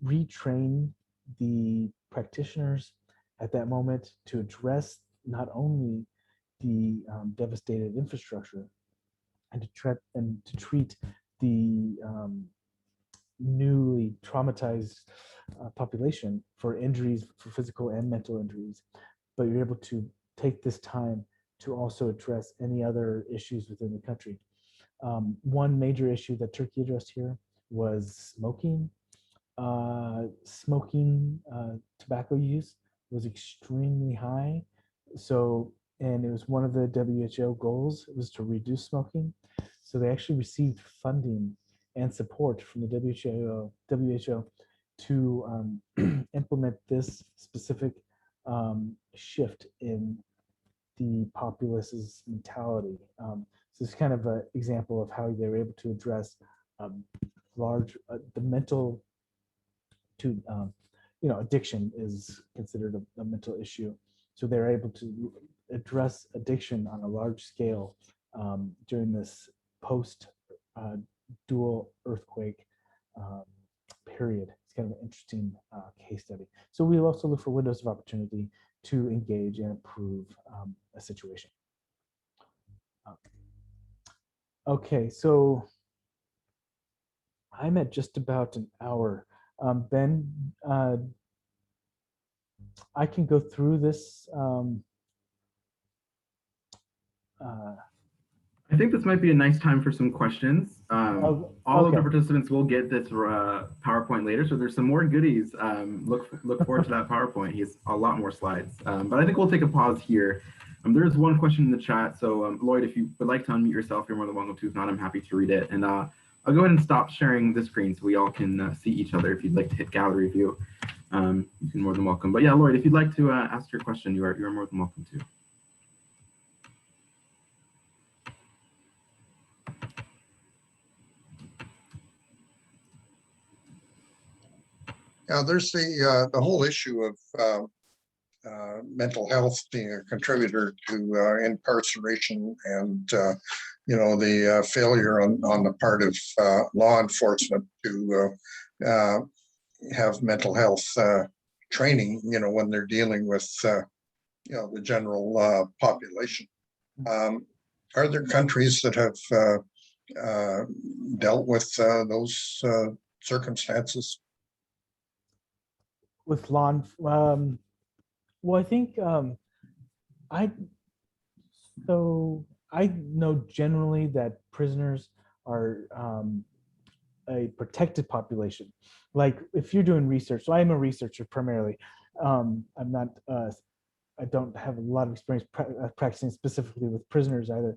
retrain the practitioners at that moment to address not only the devastated infrastructure and to treat the newly traumatized population for injuries, for physical and mental injuries, but you're able to take this time to also address any other issues within the country. One major issue that Turkey addressed here was smoking. smoking, tobacco use was extremely high. So, and it was one of the WHO goals was to reduce smoking. So they actually received funding and support from the WHO to implement this specific shift in the populace's mentality. So it's kind of an example of how they're able to address large, the mental to, addiction is considered a mental issue. So they're able to address addiction on a large scale during this post dual earthquake period. It's kind of an interesting case study. So we also look for windows of opportunity to engage and improve a situation. Okay, so I'm at just about an hour. Ben, I can go through this. I think this might be a nice time for some questions. All of the participants will get this PowerPoint later, so there's some more goodies. Look forward to that PowerPoint. He has a lot more slides, but I think we'll take a pause here. There is one question in the chat, so Lloyd, if you would like to unmute yourself, you're more than welcome to. If not, I'm happy to read it. And I'll go ahead and stop sharing the screen so we all can see each other. If you'd like to hit gallery view, you can more than welcome. But yeah, Lloyd, if you'd like to ask your question, you're more than welcome to. Now, there's the whole issue of mental health being a contributor to incarceration and the failure on the part of law enforcement to have mental health training, when they're dealing with the general population. Are there countries that have dealt with those circumstances? With law, well, I think I know generally that prisoners are a protected population. Like if you're doing research, so I'm a researcher primarily. I'm not. I don't have a lot of experience practicing specifically with prisoners either,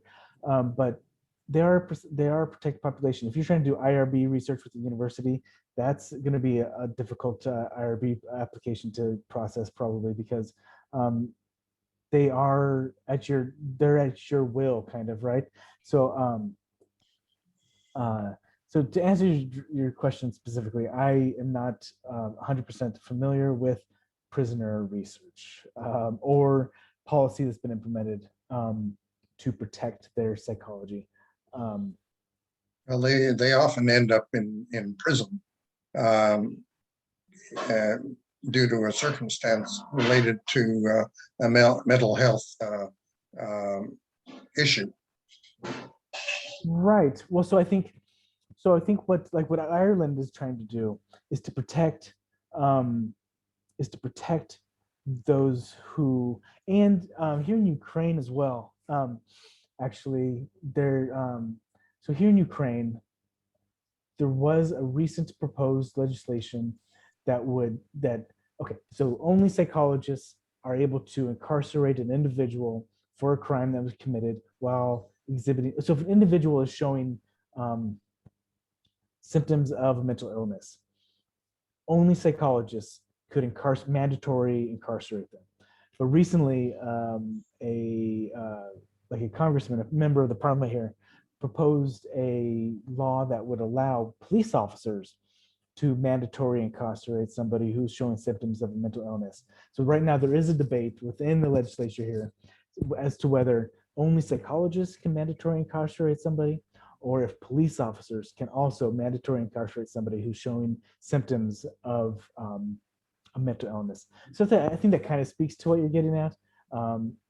but they are a protected population. If you're trying to do IRB research with the university, that's going to be a difficult IRB application to process probably because they're at your will, kind of, right? So so to answer your question specifically, I am not 100% familiar with prisoner research or policy that's been implemented to protect their psychology. Well, they often end up in prison due to a circumstance related to a mental health issue. Right. Well, so I think what Ireland is trying to do is to protect those who, and here in Ukraine as well. Actually, so here in Ukraine, there was a recent proposed legislation okay, so only psychologists are able to incarcerate an individual for a crime that was committed while exhibiting. So if an individual is showing symptoms of a mental illness, only psychologists could mandatory incarcerate them. But recently, a congressman, a member of the parliament here, proposed a law that would allow police officers to mandatory incarcerate somebody who's showing symptoms of a mental illness. So right now there is a debate within the legislature here as to whether only psychologists can mandatory incarcerate somebody, or if police officers can also mandatory incarcerate somebody who's showing symptoms of a mental illness. So I think that kind of speaks to what you're getting at.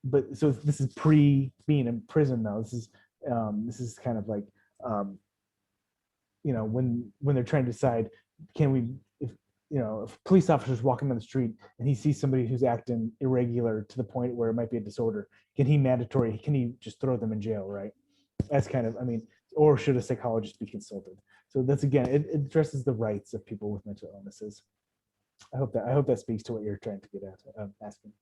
But so this is pre being in prison though. This is kind of like when they're trying to decide, if police officers walking down the street and he sees somebody who's acting irregular to the point where it might be a disorder, can he just throw them in jail, right? That's kind of, or should a psychologist be consulted? So that's, again, it addresses the rights of people with mental illnesses. I hope that speaks to what you're trying to get at, asking.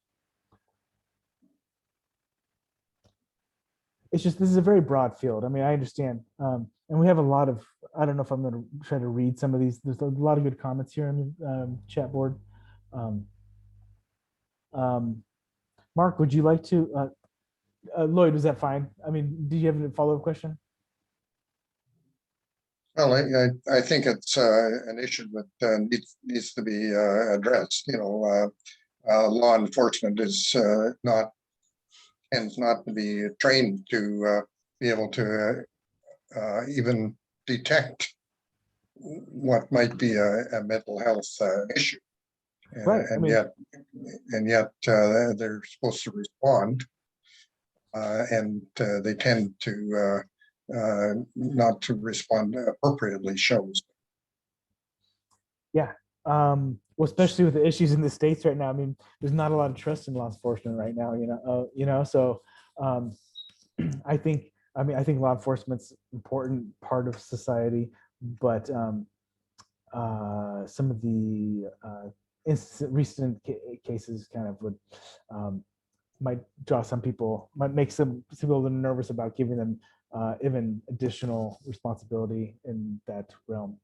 It's just, this is a very broad field. I mean, I understand. And we have a lot of, I don't know if I'm going to try to read some of these. There's a lot of good comments here in the chat board. Mark, would you like to, Lloyd, was that fine? I mean, do you have a follow-up question? Well, I think it's an issue that needs to be addressed. Law enforcement is tends not to be trained to be able to even detect what might be a mental health issue. Right. And yet they're supposed to respond, and they tend to not to respond appropriately, shows. Yeah. Well, especially with the issues in the States right now. I mean, there's not a lot of trust in law enforcement right now, so I think law enforcement's an important part of society, but some of the recent cases kind of would might draw some people, might make some people a little nervous about giving them even additional responsibility in that realm.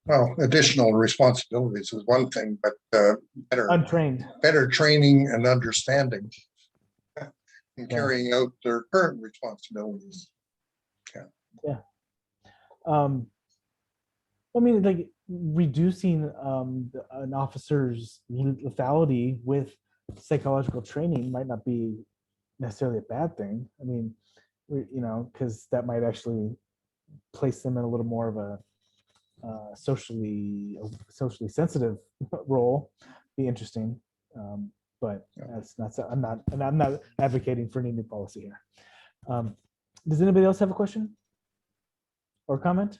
Well, additional responsibilities is one thing, but better training and understanding and carrying out their current responsibilities. Yeah. I mean, like reducing an officer's lethality with psychological training might not be necessarily a bad thing. I mean, because that might actually place them in a little more of a socially sensitive role. Be interesting, but that's not. I'm not advocating for any new policy here. Does anybody else have a question or comment?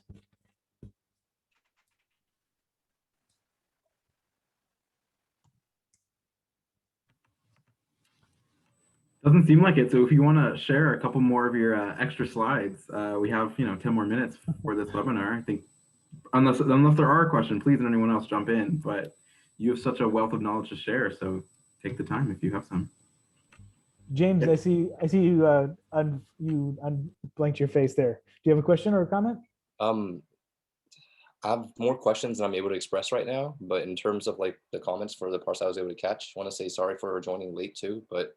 Doesn't seem like it. So if you want to share a couple more of your extra slides, we have 10 more minutes for this webinar. I think unless there are a question, please and anyone else jump in. But you have such a wealth of knowledge to share, so take the time if you have some. James, I see you you unblanked your face there. Do you have a question or a comment? I have more questions than I'm able to express right now, but in terms of like the comments for the parts I was able to catch, I want to say sorry for joining late too, but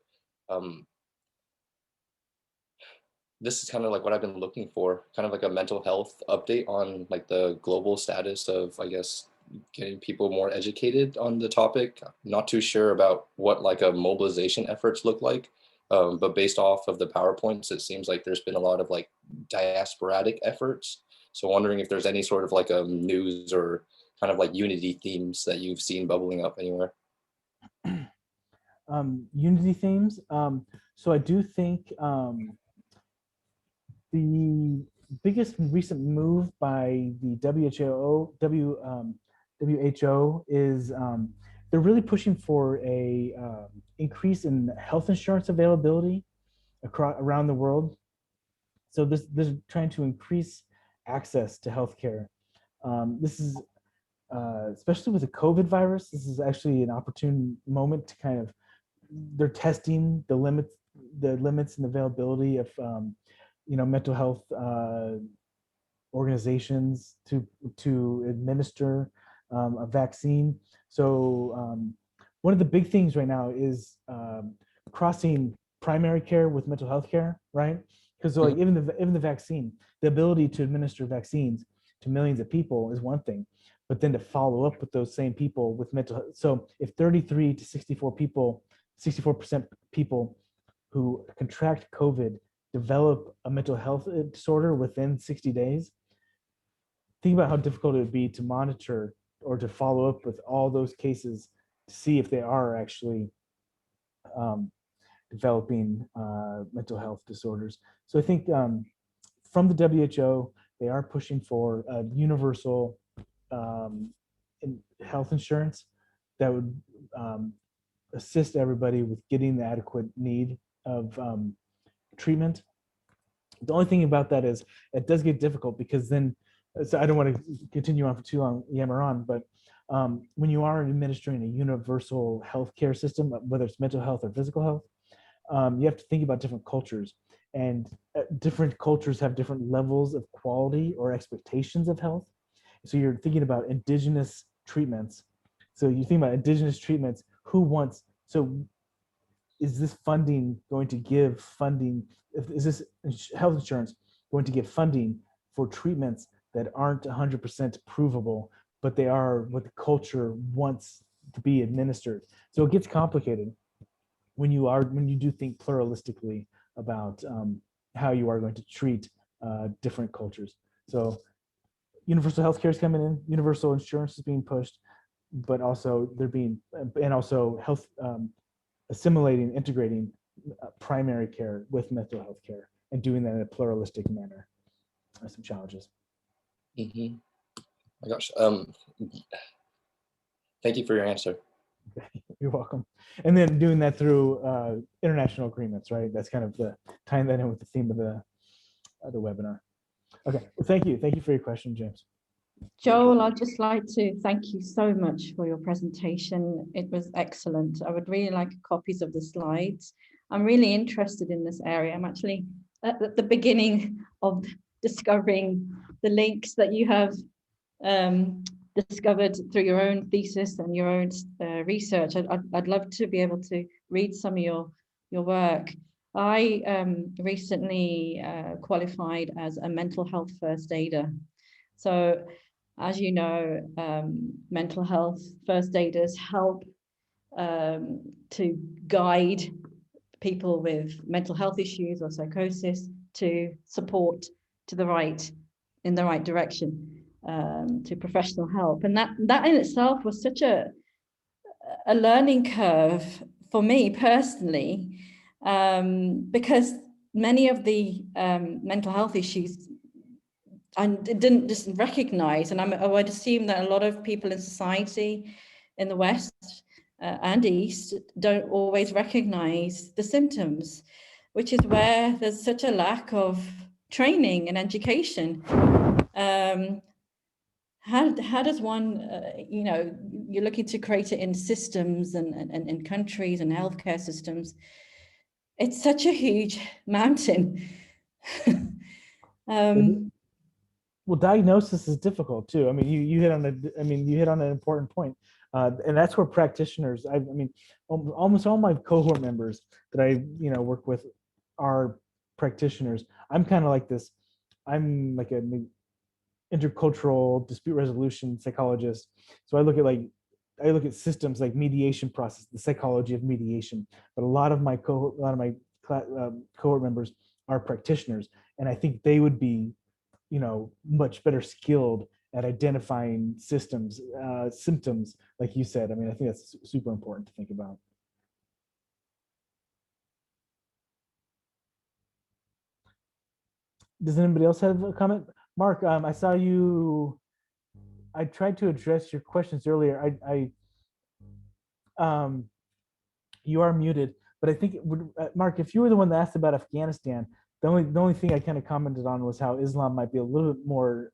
this is kind of like what I've been looking for, kind of like a mental health update on like the global status of, I guess, getting people more educated on the topic. Not too sure about what like a mobilization efforts look like, but based off of the PowerPoints, it seems like there's been a lot of like diasporatic efforts. So wondering if there's any sort of like a news or kind of like unity themes that you've seen bubbling up anywhere. Unity themes. So I do think the biggest recent move by the WHO is they're really pushing for a increase in health insurance availability around the world. So this is trying to increase access to healthcare. This is especially with the COVID virus. This is actually an opportune moment to kind of, they're testing the limits and availability of mental health organizations to administer a vaccine. So one of the big things right now is crossing primary care with mental health care, right? Because like even the vaccine, the ability to administer vaccines to millions of people is one thing, but then to follow up with those same people with mental health. So if 33 to 64% people who contract COVID develop a mental health disorder within 60 days, think about how difficult it would be to monitor or to follow up with all those cases to see if they are actually developing mental health disorders. So I think from the WHO, they are pushing for a universal health insurance that would assist everybody with getting the adequate need of treatment. The only thing about that is it does get difficult because then so I don't want to continue on for too long, yammer on, but when you are administering a universal healthcare system, whether it's mental health or physical health, you have to think about different cultures, and different cultures have different levels of quality or expectations of health. So you're thinking about indigenous treatments. So you think about indigenous treatments, who wants, so is this funding going to give funding, is this health insurance going to give funding for treatments that aren't 100% provable, but they are what the culture wants to be administered? So it gets complicated when you do think pluralistically about how you are going to treat different cultures. So universal healthcare is coming in, universal insurance is being pushed, but also they're being, and also health, assimilating, integrating primary care with mental health care and doing that in a pluralistic manner. There's some challenges. Mm-hmm. My gosh. Thank you for your answer. You're welcome. And then doing that through international agreements, right? That's kind of the tying that in with the theme of the webinar. Okay, well, thank you. Thank you for your question, James. Joel, I'd just like to thank you so much for your presentation. It was excellent. I would really like copies of the slides. I'm really interested in this area. I'm actually at the beginning of discovering the links that you have discovered through your own thesis and your own research. I'd love to be able to read some of your work. I recently qualified as a mental health first aider. So as you know, mental health first aiders help to guide people with mental health issues or psychosis to support to in the right direction, to professional help. And that in itself was such a learning curve for me personally, because many of the mental health issues I didn't just recognize, and I would assume that a lot of people in society in the West and East don't always recognize the symptoms, which is where there's such a lack of training and education. How does one, you're looking to create it in systems and in countries and healthcare systems. It's such a huge mountain. Well, diagnosis is difficult too. I mean, you hit on an important point, and that's where practitioners. I mean, almost all my cohort members that I work with are practitioners. I'm kind of like this. I'm like an intercultural dispute resolution psychologist. So I look at systems like mediation process, the psychology of mediation. But a lot of my cohort members are practitioners, and I think they would be much better skilled at identifying symptoms, like you said. I mean, I think that's super important to think about. Does anybody else have a comment? Mark, I saw you, I tried to address your questions earlier. You are muted, but I think, Mark, if you were the one that asked about Afghanistan, the only thing I kind of commented on was how Islam might be a little bit more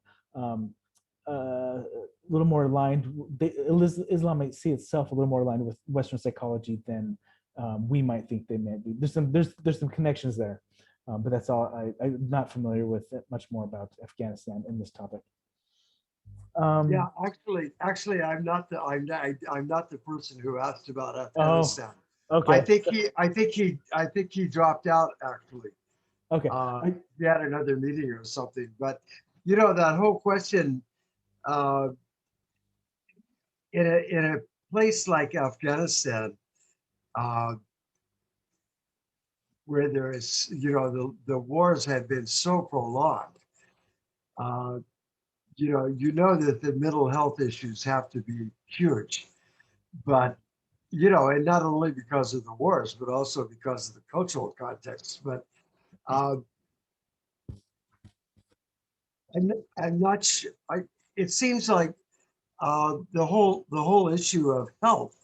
aligned. Islam might see itself a little more aligned with Western psychology than we might think they may be. There's some connections there, but that's all. I'm not familiar with much more about Afghanistan in this topic. Yeah, actually, I'm not the person who asked about Afghanistan. Oh, okay. I think he dropped out actually. Okay. He had another meeting or something. But that whole question, in a place like Afghanistan, where there is, the wars have been so prolonged, that the mental health issues have to be huge. But and not only because of the wars, but also because of the cultural context. But I'm not sure. It seems like the whole issue of health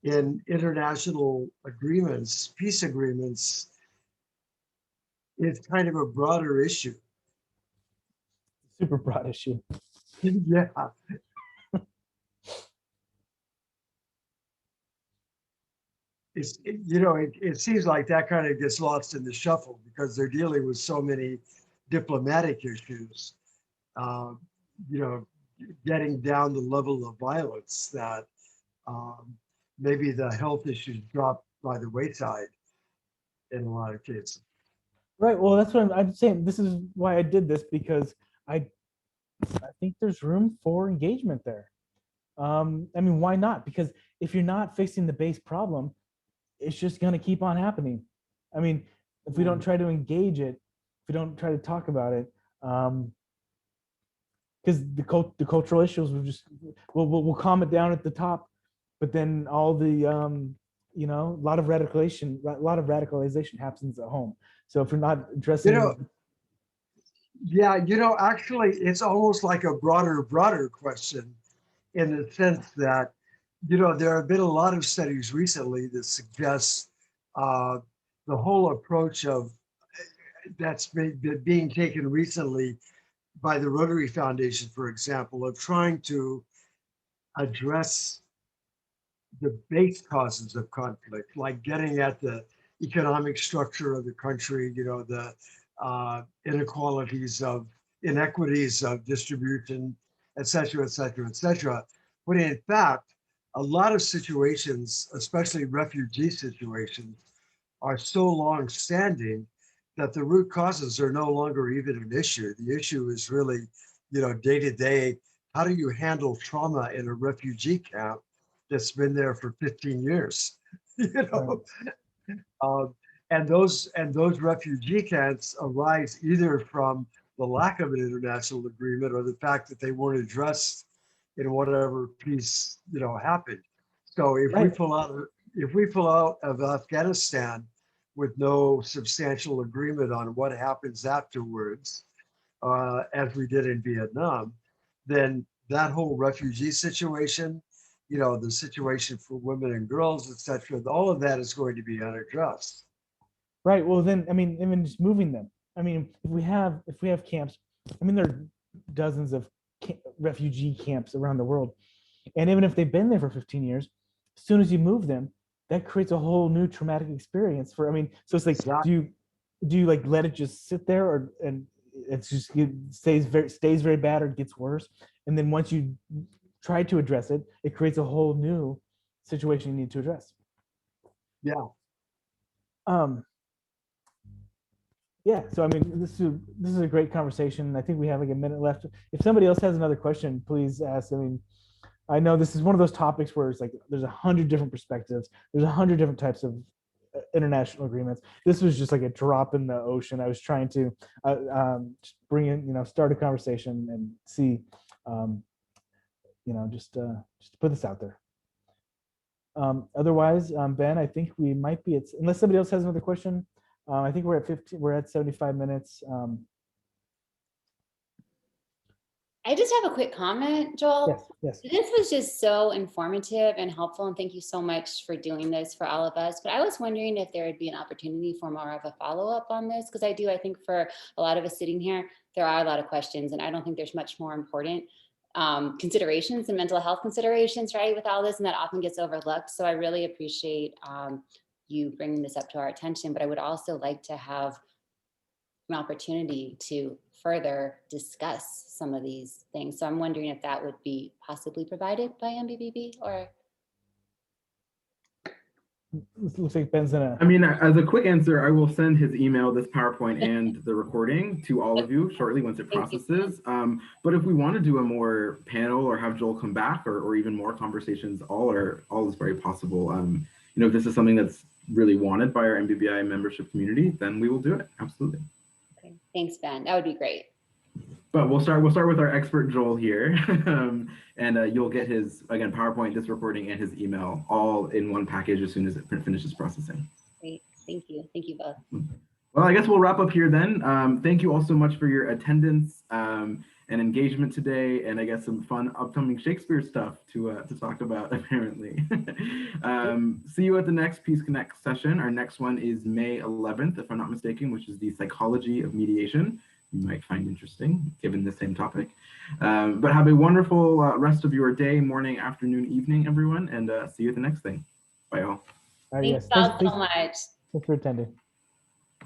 in international agreements, peace agreements, is kind of a broader issue. Super broad issue. Yeah. It seems like that kind of gets lost in the shuffle because they're dealing with so many diplomatic issues, um, you know, getting down the level of violence that um, maybe the health issues drop by the wayside in a lot of cases. Right. Well, that's what I'm saying. This is why I did this, because I think there's room for engagement there. I mean, why not? Because if you're not fixing the base problem, it's just going to keep on happening. I mean, if we don't try to engage it, if we don't try to talk about it, because the cultural issues will just we'll calm it down at the top, but then all the a lot of radicalization happens at home. So if we're not addressing, Actually, it's almost like a broader question in the sense that, there have been a lot of studies recently that suggest the whole approach of that's being taken recently by the Rotary Foundation, for example, of trying to address the base causes of conflict, like getting at the economic structure of the country, the inequities of distribution, et cetera, et cetera, et cetera. But in fact, a lot of situations, especially refugee situations, are so long-standing that the root causes are no longer even an issue. The issue is really, day-to-day, how do you handle trauma in a refugee camp that's been there for 15 years? And those refugee camps arise either from the lack of an international agreement or the fact that they weren't addressed in whatever peace happened. So if we pull out of Afghanistan with no substantial agreement on what happens afterwards, as we did in Vietnam, then that whole refugee situation, the situation for women and girls, et cetera, all of that is going to be unaddressed. Right. Well, then, I mean, even just moving them. I mean, if we have camps, I mean, there are dozens of refugee camps around the world. And even if they've been there for 15 years, as soon as you move them, that creates a whole new traumatic experience so it's like, exactly. do you like let it just sit there, and it stays very bad or gets worse? And then once you try to address it, it creates a whole new situation you need to address. Yeah. Yeah, so I mean, this is a great conversation. I think we have like a minute left. If somebody else has another question, please ask. I mean, I know this is one of those topics where it's like there's 100 different perspectives. There's 100 different types of international agreements. This was just like a drop in the ocean. I was trying to bring in, start a conversation and see, just put this out there. Otherwise, Ben, I think we might be unless somebody else has another question. I think we're at 15. We're at 75 minutes. I just have a quick comment, Joel. Yes. This was just so informative and helpful, and thank you so much for doing this for all of us. But I was wondering if there would be an opportunity for more of a follow-up on this, because I think for a lot of us sitting here, there are a lot of questions, and I don't think there's much more important considerations and mental health considerations, right, with all this, and that often gets overlooked. So I really appreciate you bringing this up to our attention, but I would also like to have an opportunity to further discuss some of these things. So I'm wondering if that would be possibly provided by MBBI, or? It looks like Ben's in a... I mean, as a quick answer, I will send his email, this PowerPoint and the recording to all of you shortly once it processes. But if we want to do a more panel or have Joel come back or even more conversations, all is very possible. If this is something that's really wanted by our MBBI membership community, then we will do it. Absolutely. Okay. Thanks, Ben. That would be great. But we'll start with our expert Joel here, and you'll get his, again, PowerPoint, this recording, and his email all in one package as soon as it finishes processing. Great. Thank you. Thank you both. Well, I guess we'll wrap up here then. Thank you all so much for your attendance and engagement today, and I guess some fun upcoming Shakespeare stuff to talk about, apparently. See you at the next Peace Connect session. Our next one is May 11th, if I'm not mistaken, which is the psychology of mediation. you might find interesting given the same topic. But have a wonderful rest of your day, morning, afternoon, evening, everyone, and see you at the next thing. Bye all. All right, Thanks yes. all so much. Thanks for attending.